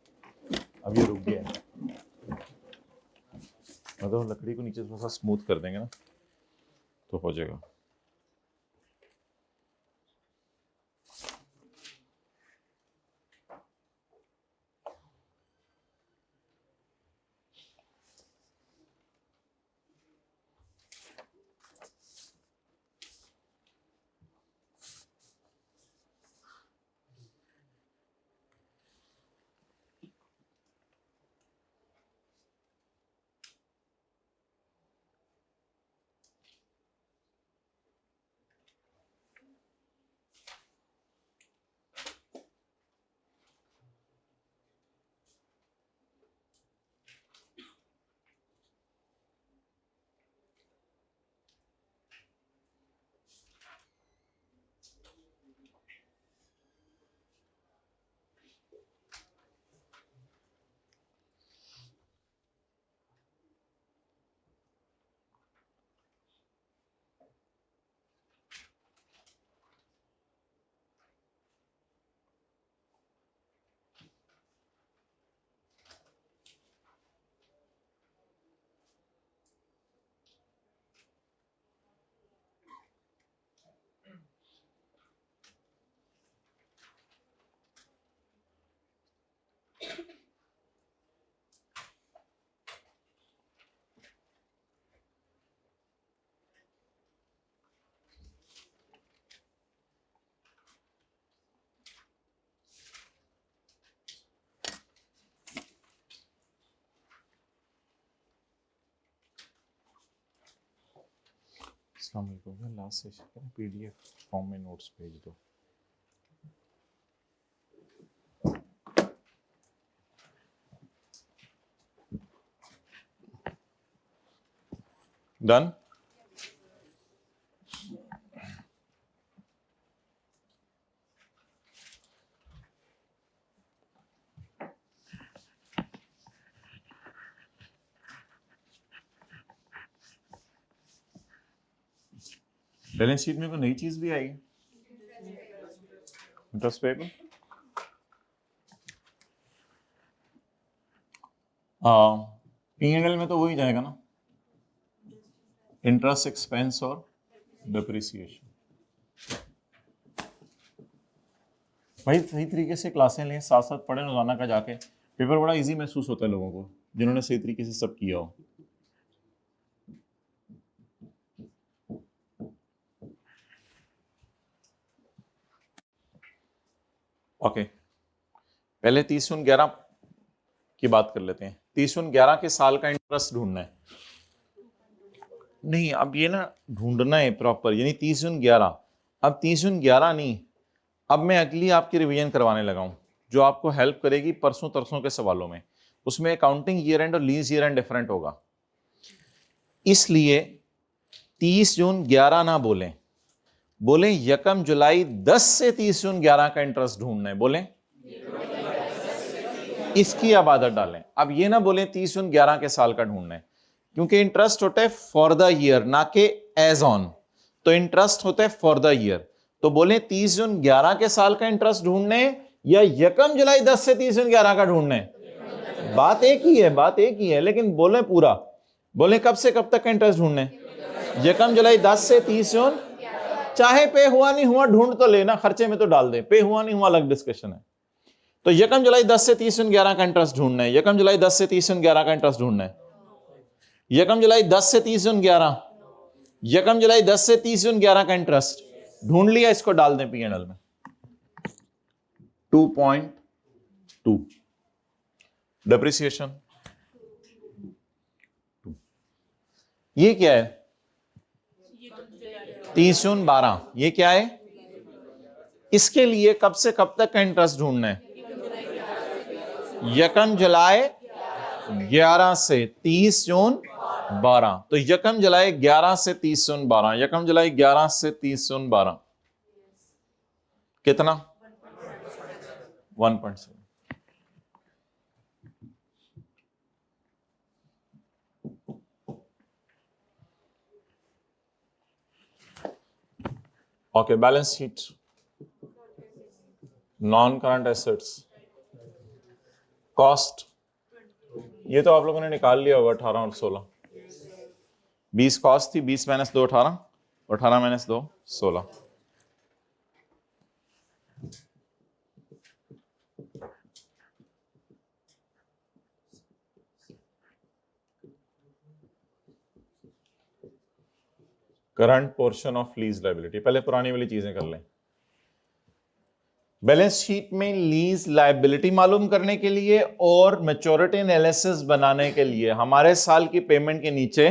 A: अब ये रुक गया है। मतलब लकड़ी को नीचे थोड़ा सा स्मूथ कर देंगे ना तो हो जाएगा। अस्सलाम वालेकुम, लास्ट सेशन का PDF फॉर्म में नोट्स भेज दो। डन। बैलेंस शीट में कोई नई चीज भी आई? इंटरेस्ट पेबल, P&L में तो वही जाएगा ना, इंटरेस्ट एक्सपेंस और डिप्रिसिएशन। भाई सही तरीके से क्लासें लें, साथ साथ पढ़ें रोजाना का जाके, पेपर बड़ा इजी महसूस होता है लोगों को जिन्होंने सही तरीके से सब किया हो। ओके, पहले 30/11 की बात कर लेते हैं। 30/11 के साल का इंटरेस्ट ढूंढना है। नहीं, अब ये ना ढूंढना है प्रॉपर, यानी 30/11। अब 30/11 नहीं, अब मैं अगली आपकी रिवीजन करवाने लगा हूं जो आपको हेल्प करेगी परसों तरसों के सवालों में। उसमें अकाउंटिंग ईयर एंड और लीज ईयर एंड डिफरेंट होगा, इसलिए 30/11 ना बोलें, बोले 1 जुलाई 10 से 30/11 का इंटरेस्ट ढूंढना है। बोले इसकी अब आदत डालें। अब ये ना बोले 30/11 के साल का ढूंढना है, क्योंकि इंटरेस्ट होता है फॉर द ईयर, ना के एज ऑन। तो इंटरेस्ट होता है फॉर द ईयर, तो बोले 30/11 के साल का इंटरेस्ट ढूंढने या 1 जुलाई 10 से 30/11 का ढूंढने। बात एक ही है, बात एक ही है, लेकिन बोले पूरा, बोले कब से कब तक का इंटरेस्ट ढूंढने। 1 जुलाई 10 से 30, चाहे पे हुआ नहीं हुआ ढूंढ तो लेना, खर्चे में तो डाल दे, पे हुआ नहीं हुआ अलग डिस्कशन है। तो 1 जुलाई 10 से 30/11 का इंटरेस्ट ढूंढना है। 1 जुलाई 10 से 30/11 का इंटरेस्ट ढूंढना है। 1 जुलाई 10 से 30/11, 1 जुलाई 10 से 30/11 का इंटरेस्ट ढूंढ लिया, इसको डाल दें P&L में 2.2। डिप्रिसिएशन ये क्या है? 30/12, ये क्या है? इसके लिए कब से कब तक का इंटरेस्ट ढूंढना है? 1 जुलाई 11 से 30/12। तो 1 जुलाई 11 से 30/12, 1 जुलाई 11 से 30/12 कितना? 1.7। Okay, balance sheet, non current assets, cost, ये तो आप लोगों ने निकाल लिया होगा 18 और 16। 20 कॉस्ट थी, 20 - 2 18, 18 - 2 16। Current portion of lease liability, पहले पुरानी वाली चीजें कर लें। बैलेंस शीट में लीज लायबिलिटी मालूम करने के लिए और मैच्योरिटी एनालिसिस बनाने के लिए हमारे साल की पेमेंट के नीचे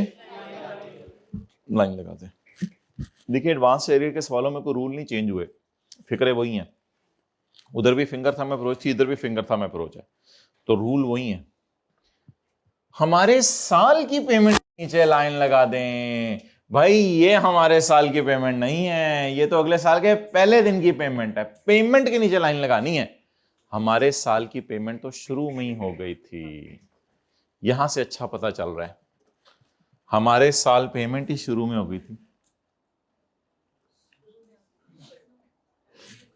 A: लाइन लगा दें। देखिए, एडवांस एरिया के सवालों में कोई रूल नहीं चेंज हुए, फिक्रे वही हैं। उधर भी फिंगर थंब अप्रोच थी, इधर भी फिंगर थंब अप्रोच है, तो रूल वही है। हमारे साल की पेमेंट के नीचे लाइन लगा दें। भाई ये हमारे साल की पेमेंट नहीं है, ये तो अगले साल के पहले दिन की पेमेंट है। पेमेंट के नीचे लाइन लगानी है। हमारे साल की पेमेंट तो शुरू में ही हो गई थी, यहां से अच्छा पता चल रहा है हमारे साल पेमेंट ही शुरू में हो गई थी।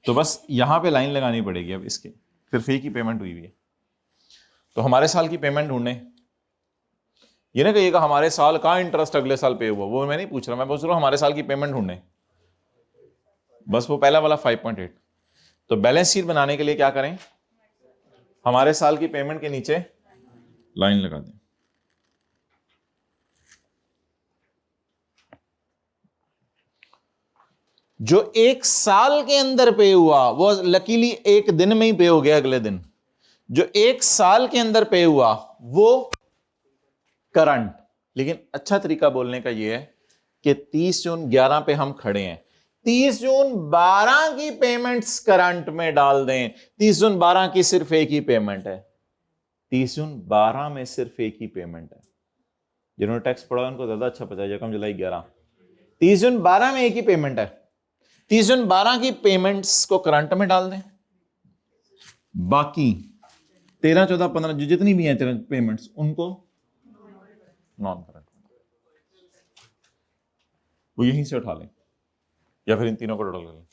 A: तो बस यहां पे लाइन लगानी पड़ेगी अब इसके, सिर्फ एक ही पेमेंट हुई है। तो हमारे साल की पेमेंट ढूंढने, ये ना कहिएगा हमारे साल का इंटरेस्ट अगले साल पे हुआ, वो मैं नहीं पूछ रहा, मैं पूछ रहा हूं हमारे साल की पेमेंट ढूंढने, बस वो पहला वाला 5.8। तो बैलेंस शीट बनाने के लिए क्या करें? हमारे साल की पेमेंट के नीचे लाइन लगा दें। जो एक साल के अंदर पे हुआ वो लकीली एक दिन में ही पे हो गया, अगले दिन। जो एक साल के अंदर पे हुआ वो करंट। लेकिन अच्छा तरीका बोलने का ये है कि 30 जून 11 पे हम खड़े हैं, 30 जून 12 की पेमेंट्स करंट में डाल दें। 30 जून 12 की सिर्फ एक ही पेमेंट है, 30 जून 12 में सिर्फ एक ही पेमेंट है। जिन्होंने टैक्स पढ़ा उनको ज्यादा अच्छा पता है। 1 जुलाई 11, 30 जून 12 में एक ही पेमेंट है। 30 जून 12 की पेमेंट्स को करंट में डाल दें, बाकी 13, 14, 15 जो जितनी भी हैं पेमेंट्स उनको नॉन करंट, वो यहीं से उठा लें। या फिर इन तीनों को टोटल कर लें।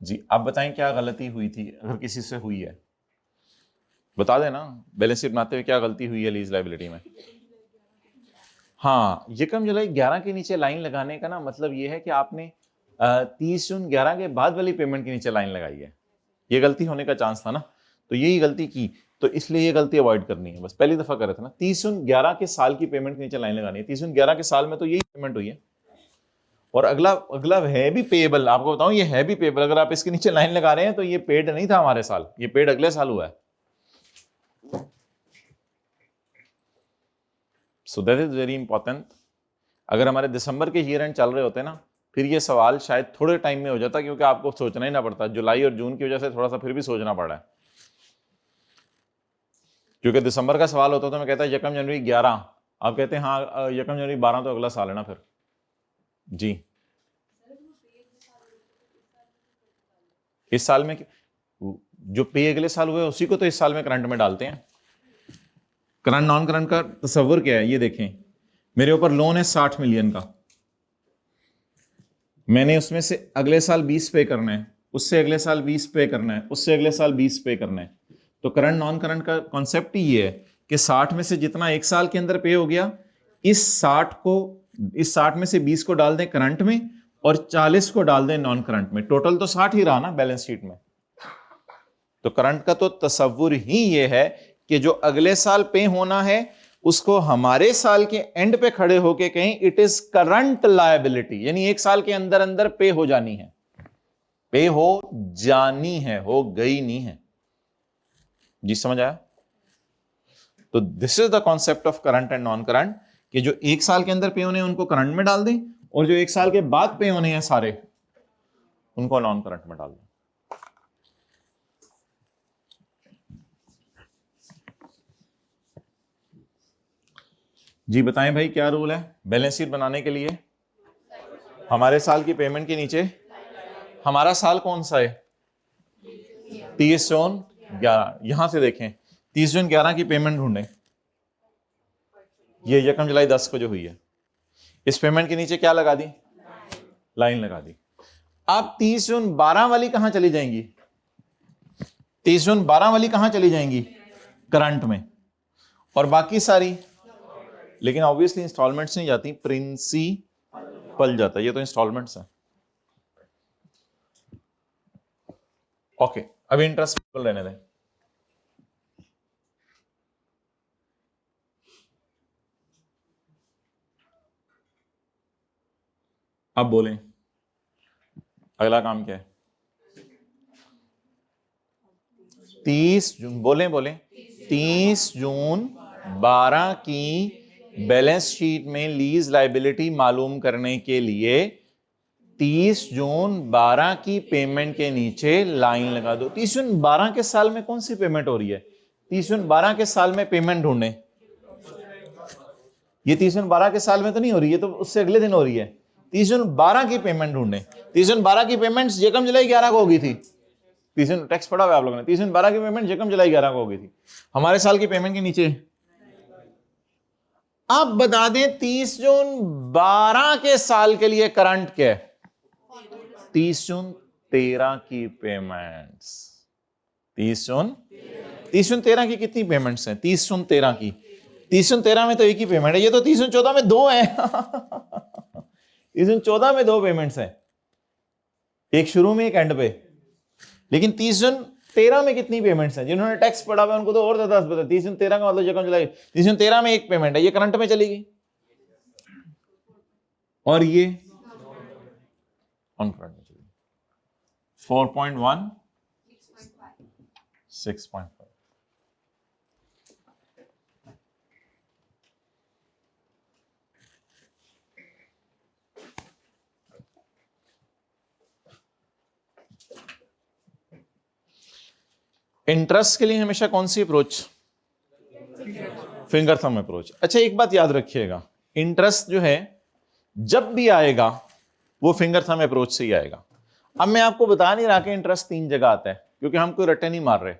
A: जी आप बताएं क्या गलती हुई थी, अगर किसी से हुई है बता देना, बैलेंस शीट बनाते हुए क्या गलती हुई है लीज लायबिलिटी में। हाँ, यकम जुलाई 11 के नीचे लाइन लगाने का ना मतलब ये है कि आपने 30 जून 11 के बाद वाली पेमेंट के नीचे लाइन लगाई है, ये गलती होने का चांस था ना, तो यही गलती की, तो इसलिए ये गलती अवॉइड करनी है, बस पहली दफा करे थे ना। 30 जून 11 के साल की पेमेंट के नीचे लाइन लगानी है, 30 जून 11 के साल में तो यही पेमेंट हुई है, और अगला अगला है भी पेएबल, आपको बताऊं ये है भी पेएबल, अगर आप इसके नीचे लाइन लगा रहे हैं तो ये पेड नहीं था हमारे साल, ये पेड अगले साल हुआ है। So that is very important. अगर हमारे दिसंबर के ईयर एंड चल रहे होते ना, फिर ये सवाल शायद थोड़े टाइम में हो जाता, क्योंकि आपको सोचना ही ना पड़ता, जुलाई और जून की वजह से थोड़ा सा फिर भी सोचना पड़ा है, क्योंकि दिसंबर का सवाल होता तो मैं कहता यकम जनवरी 11, आप कहते हैं हाँ यकम जनवरी 12 तो अगला साल है ना फिर। जी इस साल में जो पे अगले साल हुए उसी को तो इस साल में करंट में डालते हैं। करंट नॉन करंट का तस्वर क्या है, ये देखें, मेरे ऊपर लोन है 60 मिलियन का, मैंने उसमें से अगले साल 20 पे करना है, उससे अगले साल 20 पे करना है, उससे अगले साल 20 पे करना है, तो करंट नॉन करंट का कॉन्सेप्ट ही ये है कि 60 में से जितना एक साल के अंदर पे हो गया, इस 60 में से 20 को डाल दें करंट में और 40 को डाल दें नॉन करंट में, टोटल तो 60 ही रहा ना बैलेंस शीट में। तो करंट का तो तस्वुर ही ये है कि जो अगले साल पे होना है उसको हमारे साल के एंड पे खड़े होके कहें इट इज करंट लायबिलिटी, यानी एक साल के अंदर अंदर पे हो जानी है, पे हो जानी है, हो गई नहीं है। जी समझ आया? तो this is the concept of current and non current, कि जो एक साल के अंदर पे होने हैं उनको करंट में डाल दें, और जो एक साल के बाद पे होने हैं सारे उनको नॉन करंट में डाल दें। जी बताएं भाई क्या रूल है बैलेंस शीट बनाने के लिए? हमारे साल की पेमेंट के नीचे, हमारा साल कौन सा है? 30 जून 11, यहां से देखें 30 जून 11 की पेमेंट ढूंढें, ये यकम जुलाई 10 को जो हुई है, इस पेमेंट के नीचे क्या लगा दी? लाइन लगा दी। अब 30 जून 12 वाली कहां चली जाएंगी? 30 जून 12 वाली कहां चली जाएंगी? करंट में, और बाकी सारी, लेकिन ऑब्वियसली इंस्टॉलमेंट्स नहीं जाती, प्रिंसिपल जाता है, ये तो इंस्टॉलमेंट्स है। ओके अभी इंटरेस्ट रहने दें। अब बोलें अगला काम क्या है? 30 जून, बोलें 30 जून 12 की बैलेंस शीट में लीज लायबिलिटी मालूम करने के लिए 30 जून 12 की पेमेंट के नीचे लाइन लगा दो। 30 जून 12 के साल में कौन सी पेमेंट हो रही है? 30 जून 12 के साल में पेमेंट ढूंढे, ये 30 जून 12 के साल में तो नहीं हो रही है, तो उससे अगले दिन हो रही है। 30 जून 12 की पेमेंट ढूंढे, 30 जून 12 की पेमेंट यकम जुलाई 11 को होगी थी, 30 जून टैक्स पड़ा हुआ है आप लोगों ने, 30 जून 12 की पेमेंट यकम जुलाई 11 को होगी थी, हमारे साल की पेमेंट के नीचे। अब बता दें 30 जून 12 के साल के लिए करंट क्या है? 30 जून 13 की पेमेंट्स, 30 जून 13 की कितनी पेमेंट्स हैं? 30 जून 13 की, 30 जून 13 में तो एक ही पेमेंट है, ये तो 30 जून 14 में दो है 30 जून 14 में दो पेमेंट्स हैं, एक शुरू में एक एंड पे, लेकिन 30 जून 13 में कितनी पेमेंट्स हैं? जिन्होंने टैक्स पढ़ा हुआ उनको तो और ज्यादा पता है। 30 जून 13 का मतलब यकम जुलाई, 30 जून 13 में एक पेमेंट है, ये करंट में चली गई, और ये ऑन करंट में चली गई। 4.1 6.5। इंटरेस्ट के लिए हमेशा कौन सी अप्रोच? Finger thumb approach. अच्छा एक बात याद रखिएगा, इंटरेस्ट जो है जब भी आएगा वो फिंगर थंब अप्रोच से ही आएगा। अब मैं आपको बता नहीं रहा कि इंटरेस्ट 3 जगह आता है, क्योंकि हम कोई रट्टे नहीं मार रहे,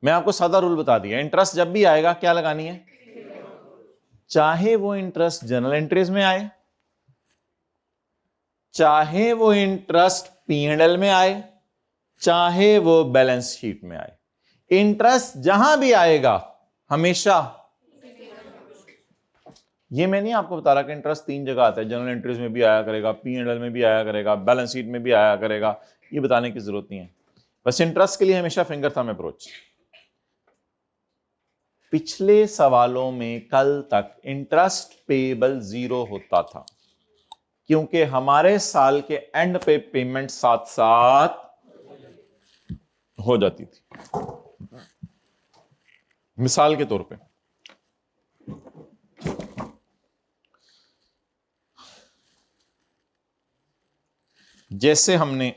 A: मैं आपको सादा रूल बता दिया, इंटरेस्ट जब भी आएगा क्या लगानी है? चाहे वो इंटरेस्ट जनरल एंट्रीज में आए, चाहे वो इंटरेस्ट P&L में आए, चाहे वो बैलेंस शीट में आए, इंटरेस्ट जहां भी आएगा हमेशा, ये मैं नहीं आपको बता रहा कि इंटरेस्ट 3 जगह आता है, जनरल एंट्रीज में भी आया करेगा, P&L में भी आया करेगा, बैलेंस शीट में भी आया करेगा, ये बताने की जरूरत नहीं है। बस इंटरेस्ट के लिए हमेशा फिंगर थंब अप्रोच। पिछले सवालों में कल तक इंटरेस्ट पेबल 0 होता था क्योंकि हमारे साल के एंड पे पेमेंट साथ साथ हो जाती थी। मिसाल के तौर पे जैसे हमने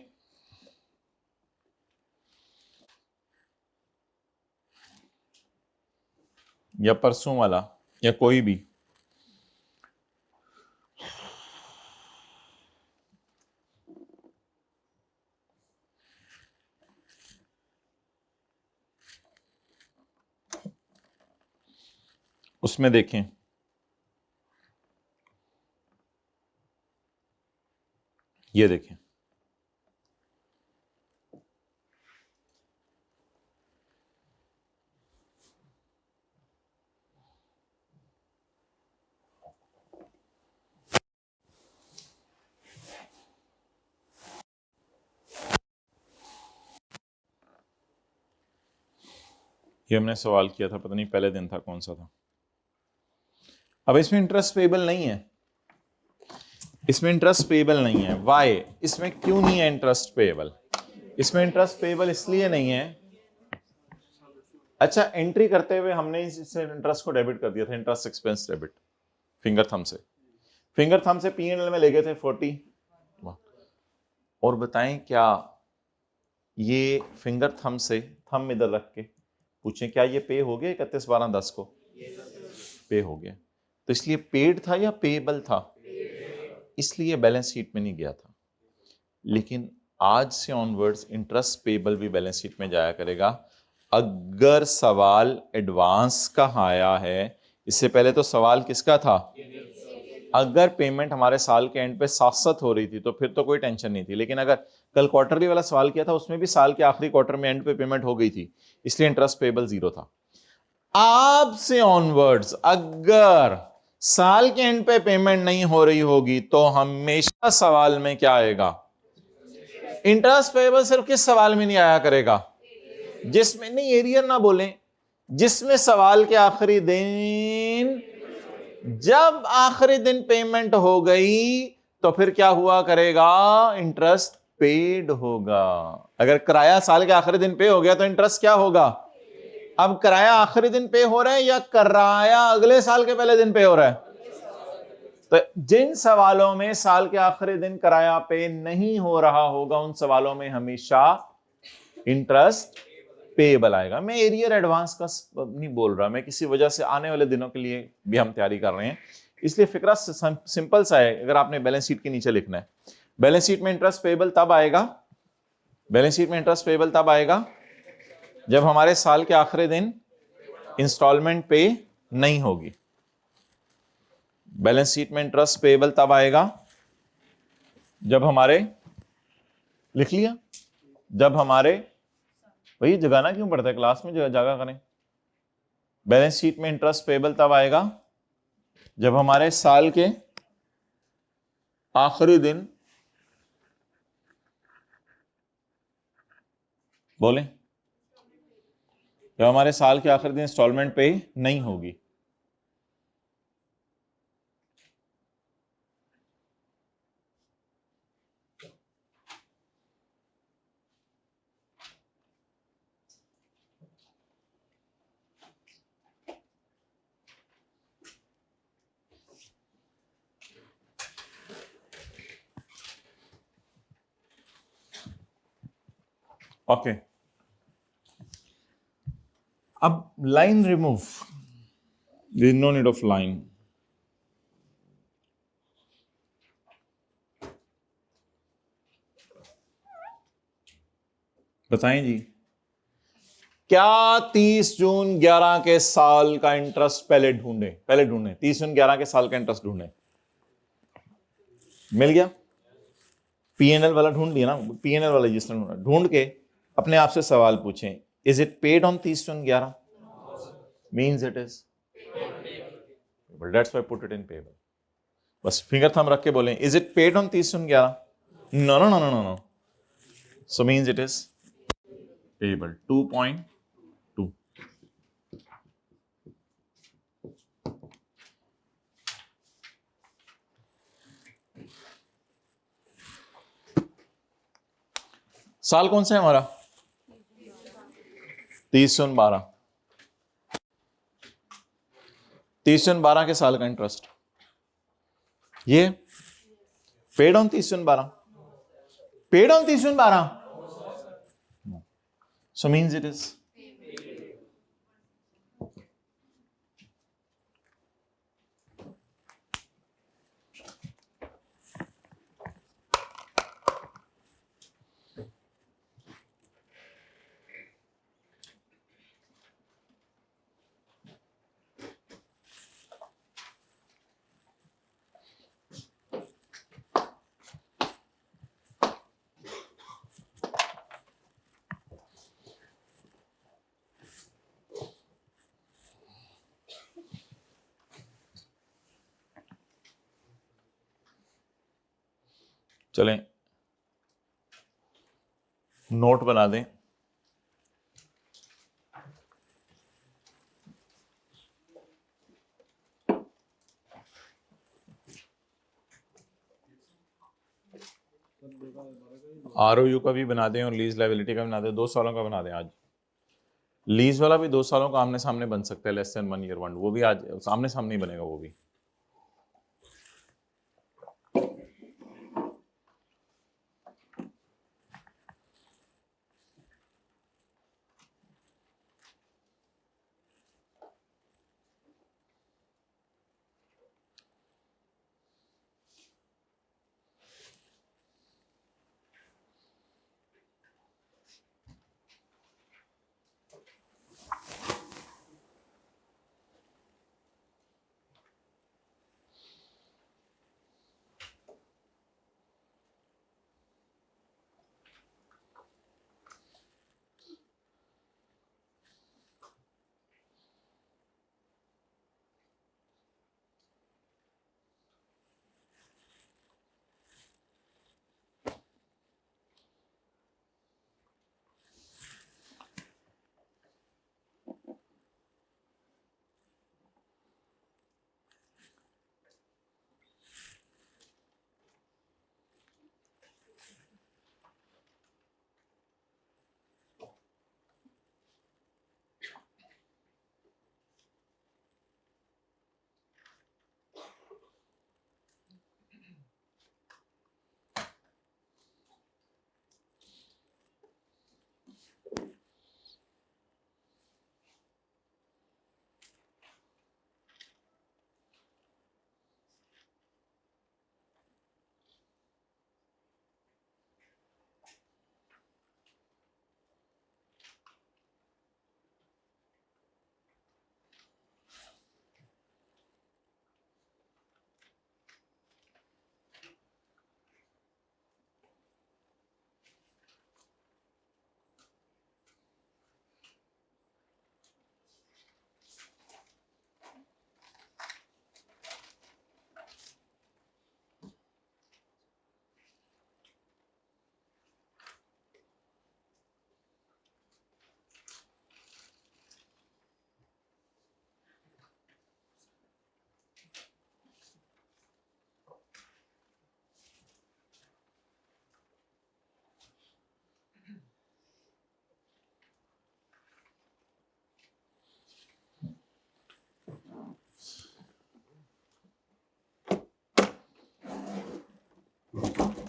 A: या परसों वाला या कोई भी उसमें देखें, ये देखें, ये हमने सवाल किया था, पता नहीं पहले दिन था कौन सा था। अब इसमें इंटरेस्ट पेबल नहीं है, इसमें इंटरेस्ट पेबल नहीं है। वाई? इसमें क्यों नहीं है इंटरेस्ट पेबल? इसमें इंटरेस्ट पेबल इसलिए नहीं है, अच्छा एंट्री करते हुए हमने इससे इंटरेस्ट को डेबिट कर दिया था, interest expense debit finger thumb से, फिंगर थंब से P&L में ले गए थे 40। और बताएं क्या ये फिंगर थंब से थंब इधर रख के पूछें क्या ये पे हो गया 31/12/10 को? पे हो गया। तो इसलिए पेड था या पेबल था? इसलिए बैलेंस शीट में नहीं गया था। लेकिन आज से ऑनवर्ड्स इंटरेस्ट पेबल भी बैलेंस शीट में जाया करेगा अगर सवाल एडवांस का आया है। इससे पहले तो सवाल किसका था? अगर पेमेंट हमारे साल के एंड पे साथ साथ हो रही थी तो फिर तो कोई टेंशन नहीं थी, लेकिन अगर कल क्वार्टरली वाला सवाल किया था उसमें भी साल के आखिरी क्वार्टर में एंड पे पेमेंट हो गई थी, इसलिए इंटरेस्ट पेबल 0 था। अब से ऑनवर्ड्स अगर साल के एंड पे पेमेंट नहीं हो रही होगी तो हमेशा सवाल में क्या आएगा? Interest payable. सिर्फ किस सवाल में नहीं आया करेगा? जिसमें नहीं, एरियर ना बोलें, जिसमें सवाल के आखिरी दिन, जब आखिरी दिन पेमेंट हो गई तो फिर क्या हुआ करेगा? इंटरेस्ट पेड होगा। अगर किराया साल के आखिरी दिन पे हो गया तो इंटरेस्ट क्या होगा? अब किराया आखिरी दिन पे हो रहा है या किराया अगले साल के पहले दिन पे हो रहा है? तो जिन सवालों में साल के आखिरी दिन किराया पे नहीं हो रहा होगा उन सवालों में हमेशा इंटरेस्ट पेबल आएगा। मैं एरियर एडवांस का नहीं बोल रहा, मैं किसी वजह से आने वाले दिनों के लिए भी हम तैयारी कर रहे हैं, इसलिए फिक्रा सिंपल सा है। अगर आपने बैलेंस शीट के नीचे लिखना है, बैलेंस शीट में इंटरेस्ट पेबल तब आएगा, बैलेंस शीट में इंटरेस्ट पेबल तब आएगा जब हमारे साल के आखिरी दिन इंस्टॉलमेंट पे नहीं होगी। बैलेंस शीट में इंटरेस्ट पेबल तब आएगा जब हमारे, लिख लिया, जब हमारे, भाई जगाना क्यों पड़ता है, क्लास में जागा करें। बैलेंस शीट में इंटरेस्ट पेबल तब आएगा जब हमारे साल के आखिरी दिन, बोलें, जब हमारे साल के आखिरी दिन इंस्टॉलमेंट पे नहीं होगी। ओके, अब line remove, there is no need of line. बताएं जी, क्या 30 जून 11 के साल का इंटरेस्ट पहले ढूंढे 30 जून 11 के साल का इंटरेस्ट ढूंढे। मिल गया, पीएनएल वाला ढूंढ लिया ना, पीएनएल वाला जिस तरह ढूंढा, ढूंढ के अपने आप से सवाल पूछें, is it paid on 30 June 11? Means it is, that's why put it in payable. बस फिंगर थंब रख के बोलें, is it paid on 30 June 11? No no no no no no, so means it is payable. 2.2। साल कौन सा है हमारा? 30 जून 12। 30 जून 12 के साल का इंटरेस्ट ये paid on 30 June 12, paid on 30 June 12, so means it is चलें नोट बना दें। आरओयू का भी बना दें और लीज लायबिलिटी का बना दें, 2 सालों का बना दें आज। लीज वाला भी 2 सालों का आमने सामने बन सकता है, लेस देन 1 ईयर वन, वो भी आज सामने सामने ही बनेगा वो भी।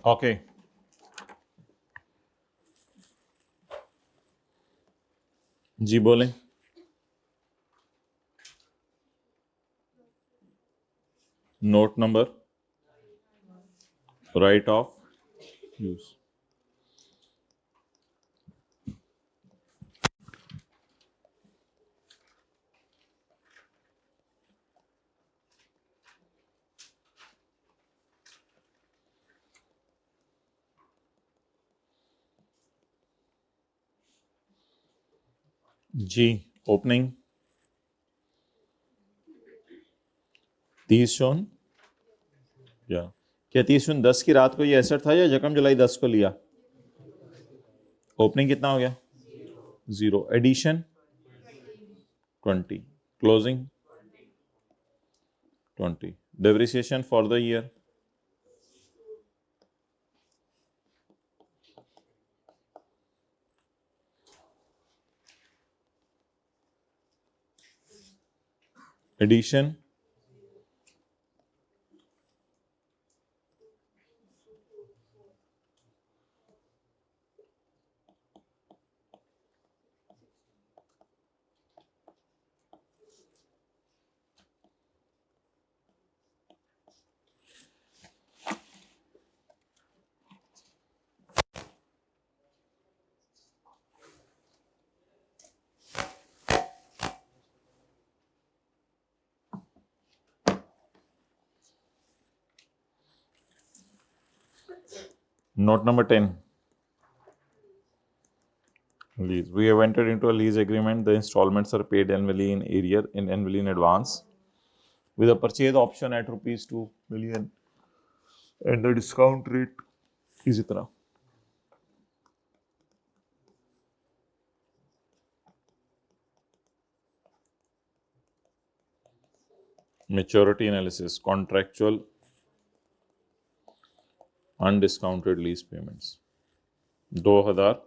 A: ओके जी बोलें। Note number right of use. जी ओपनिंग 30 जून या क्या 30 जून 10 की रात को ये एसेट था या यकम जुलाई 10 को लिया? ओपनिंग कितना हो गया? 0। Addition 20, closing 20, depreciation for the year addition Note number 10. Lease. We have entered into a lease agreement. The installments are paid annually in advance, with a purchase option at rupees 2 million, and the discount rate is इतना. Maturity analysis, contractual undiscounted lease payments 2011.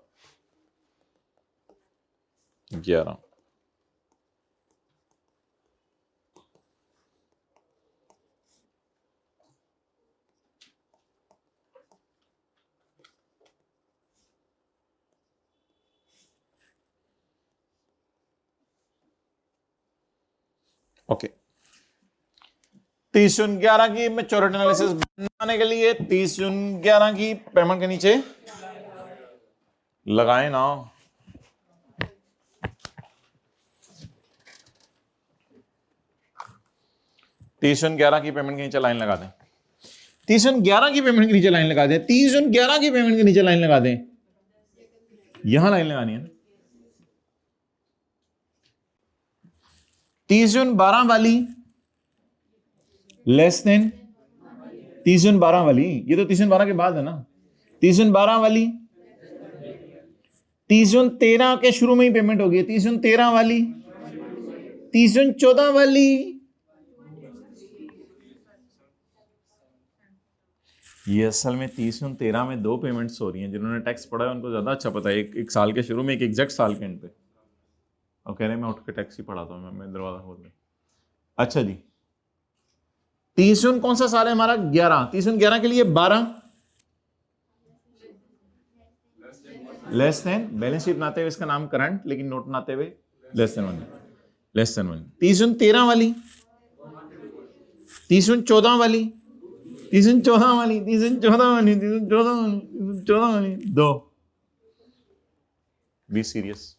A: Okay 30 June 11 की maturity analysis बनाने के लिए 30 June 11 की payment के नीचे लगाए ना. तीस जून 11 की पेमेंट के नीचे लाइन लगा दें. 30 जून 11 की पेमेंट के नीचे लाइन लगा दें. 30 जून 11 की पेमेंट के नीचे लाइन लगा दें. यहां लाइन लगानी है. 30 जून 12 वाली लेस देन 30 जून 12 वाली. ये तो 30 जून 12 के बाद है ना. 30 जून 12 वाली 30 जून 13 के शुरू में ही पेमेंट होगी. 30 जून 13 वाली 30 जून 14 वाली. ये असल में 30 जून 13 में 2 पेमेंट्स हो रही हैं. जिन्होंने टैक्स पढ़ा है उनको ज्यादा अच्छा पता है. एक साल के शुरू में, एक एग्जैक्ट साल के एंड पे. और कह रहे हैं मैं उठ के टैक्स ही पढ़ाता हूँ. मैं दरवाजा खोल दूं. अच्छा जी 30 जून कौन सा साल है हमारा? 11. 30 जून 11 के लिए 12 लेस देन. बैलेंस शीट बनाते हुए इसका नाम करंट, लेकिन नोट बनाते हुए लेस देन 1. Less than 1. 30 जून 13 वाली 30 जून 14 वाली 30 जून 14 वाली 30 जून 14 वाली 30 जून 14 वाली 14 वाली 2. Be serious.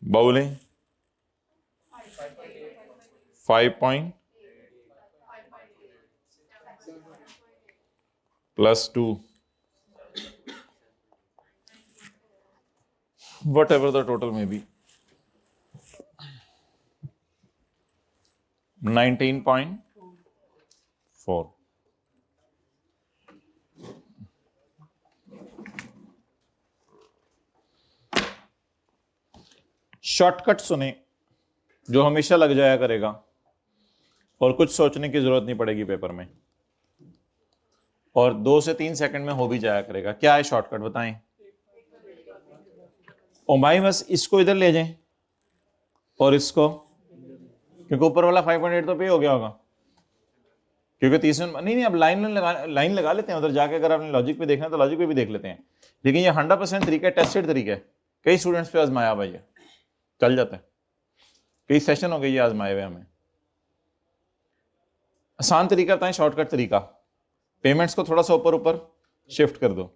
A: बाउले 5 plus 2, whatever the total may be, 19.4. Shortcut सुने जो हमेशा लग जाया करेगा और कुछ सोचने की जरूरत नहीं पड़ेगी पेपर में, और 2 से 3 सेकंड में हो भी जाया करेगा. क्या है शॉर्टकट बताएं? ओ भाई बस इसको इधर ले जाएं और इसको, क्योंकि ऊपर वाला 5.8 तो पे हो गया होगा, क्योंकि 30 नहीं अब लाइन लगा लेते हैं उधर जाके. अगर आपने लॉजिक पे देखना है तो लॉजिक पे भी देख लेते हैं. लेकिन ये 100% तरीका है, टेस्टेड तरीका है. कई स्टूडेंट्स पे आजमाया भाई, चल जाता है. कई सेशन हो गए ये आजमाए हुए हमें. आसान तरीका बताएं, शॉर्टकट तरीका. पेमेंट्स को थोड़ा सा ऊपर ऊपर शिफ्ट कर दो.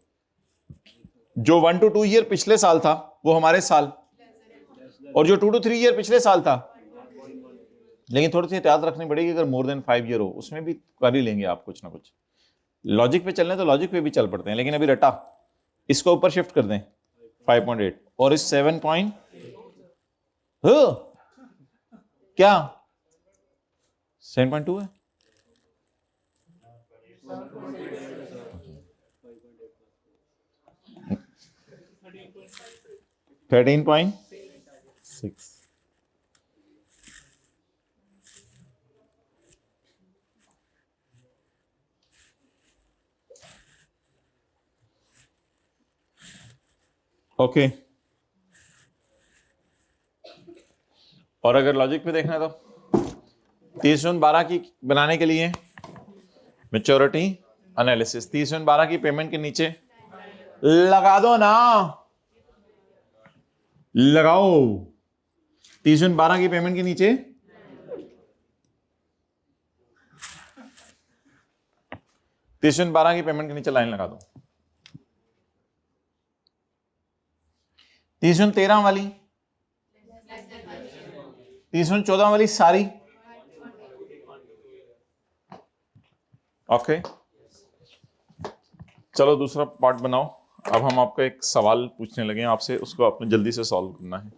A: जो 1 to 2 ईयर पिछले साल था वो हमारे साल, और जो 2 to 3 ईयर पिछले साल था. लेकिन थोड़ी सी एहतियात रखनी पड़ेगी, अगर मोर देन 5 ईयर हो उसमें भी कर ही लेंगे आप कुछ ना कुछ. लॉजिक पे चलने तो लॉजिक पे भी चल पड़ते हैं, लेकिन अभी रटा इसको ऊपर शिफ्ट कर दें. 5.8 और इस 7 पॉइंट क्या 7.2 है। 13.6 ओके। और अगर लॉजिक पे देखना है तो 30/12 की बनाने के लिए मैच्योरिटी एनालिसिस 30/12 की पेमेंट के नीचे लगा दो ना, लगाओ 30/12 की पेमेंट के नीचे 30/12 की पेमेंट के नीचे लाइन लगा दो। 30/13 वाली 30/14 वाली सारी ओके। चलो दूसरा पार्ट बनाओ। अब हम आपको एक सवाल पूछने लगे हैं आपसे, उसको आपने जल्दी से सॉल्व करना है।